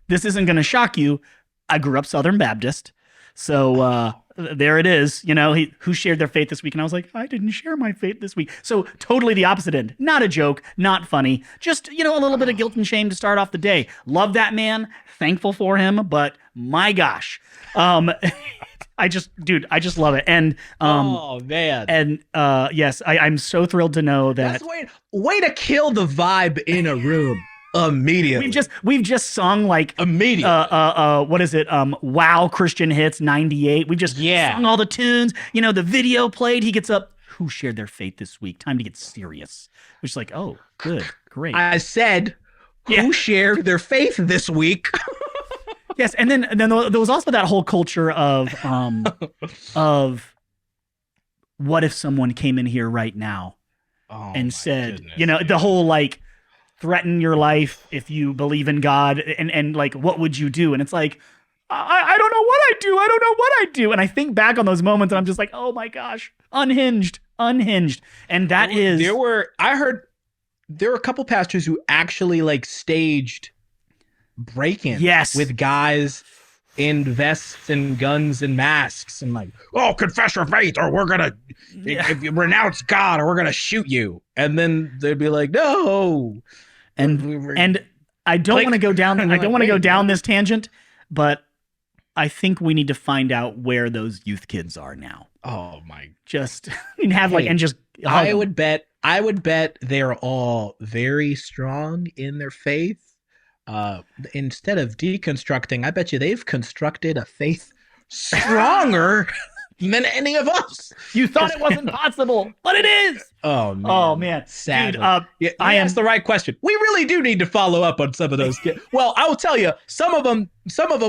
this isn't going to shock you. I grew up Southern Baptist. So there it is. You know, who shared their faith this week? And I was like, I didn't share my faith this week. So totally the opposite end. Not a joke, not funny. Just, you know, a little bit of guilt and shame to start off the day. Love that man. Thankful for him. But my gosh. I just love it. And oh man. And yes, I'm so thrilled to know that. That's way to kill the vibe in a room. Immediately. We've just sung like immediately. What is it? Wow, Christian Hits 98. We've just sung all the tunes. You know, the video played. He gets up. Who shared their faith this week? Time to get serious. Which is like, oh, good, great. I said, who shared their faith this week? Yes, and then there was also that whole culture of what if someone came in here right now and said, you know, the whole like, threaten your life if you believe in God, and like, what would you do? And it's like, I don't know what I do. I don't know what I do. And I think back on those moments and I'm just like, oh my gosh, unhinged. And I heard there were a couple pastors who actually like staged break-ins with guys in vests and guns and masks and like, oh, confess your faith or we're gonna if you renounce God or we're gonna shoot you. And then they'd be like, no. And I don't want to go down. I don't want to go down this tangent, but I think we need to find out where those youth kids are now. Oh my! Just have like and just. I would bet they're all very strong in their faith. Instead of deconstructing, I bet you they've constructed a faith stronger than any of us. You thought it wasn't possible, but it is. Oh man! Oh man! Sad. I asked the right question. We really do need to follow up on some of those kids. Well, I will tell you, some of them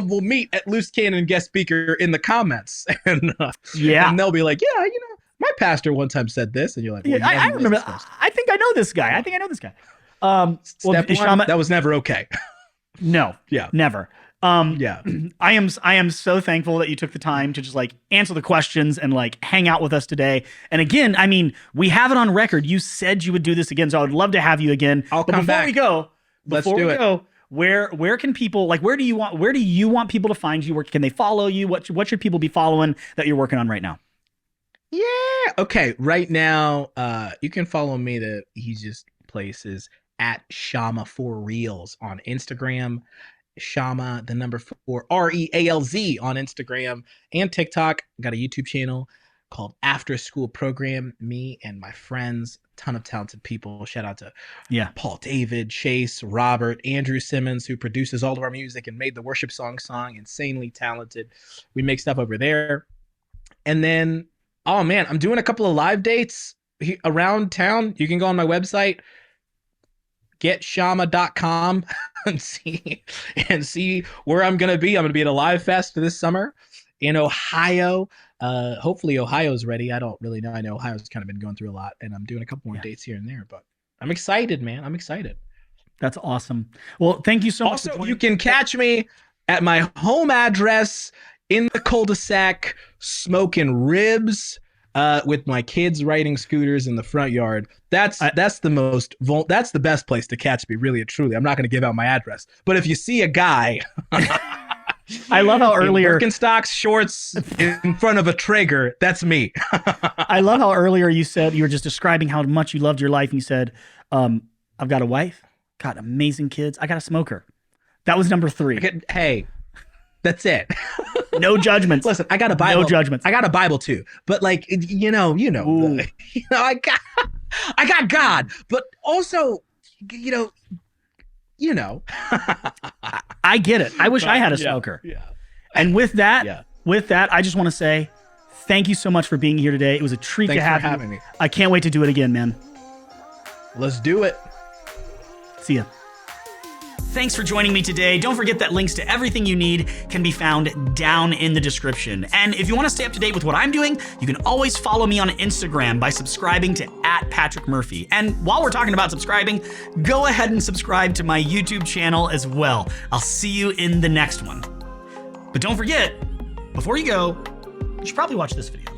will meet at Loose Cannon guest speaker in the comments, and and they'll be like, yeah, you know, my pastor one time said this, and you're like, well, I remember. I think I know this guy. Step one, Shama, that was never okay. No. Yeah. Never. I am so thankful that you took the time to just like answer the questions and like hang out with us today. And again, I mean, we have it on record. You said you would do this again, so I would love to have you again. I'll come back. Before we go, where can people like where do you want people to find you? Where can they follow you? What should people be following that you're working on right now? Yeah. Okay. Right now, you can follow me. The easiest places at Shama for Reels on Instagram. Shama, the number 4, REALZ on Instagram and TikTok. Got a YouTube channel called After School Program. Me and my friends, ton of talented people. Shout out to Paul David, Chase, Robert, Andrew Simmons, who produces all of our music and made the worship song. Insanely talented. We make stuff over there. And then, oh man, I'm doing a couple of live dates around town. You can go on my website, getshama.com and see where I'm gonna be. I'm gonna be at a live fest this summer in Ohio. Hopefully Ohio's ready. I don't really know. I know Ohio's kind of been going through a lot, and I'm doing a couple more dates here and there, but I'm excited, man. I'm excited. That's awesome. Well, thank you so much. Also, you can catch me at my home address in the cul-de-sac smoking ribs with my kids riding scooters in the front yard. That's the best place to catch me, really and truly. I'm not going to give out my address, but if you see a guy, I love how earlier Birkenstocks, shorts in front of a Traeger, that's me. I love how earlier you said you were just describing how much you loved your life, and you said, "I've got a wife, got amazing kids, I got a smoker." That was number 3. Hey. That's it. No judgments. Listen, I got a Bible. No judgments. I got a Bible too, but like I got God, but also, I get it. I wish I had a smoker. Yeah. And with that, I just want to say thank you so much for being here today. It was a treat to have you. Having me. I can't wait to do it again, man. Let's do it. See ya. Thanks for joining me today. Don't forget that links to everything you need can be found down in the description. And if you want to stay up to date with what I'm doing, you can always follow me on Instagram by subscribing to @PatrickMurphy. And while we're talking about subscribing, go ahead and subscribe to my YouTube channel as well. I'll see you in the next one. But don't forget, before you go, you should probably watch this video.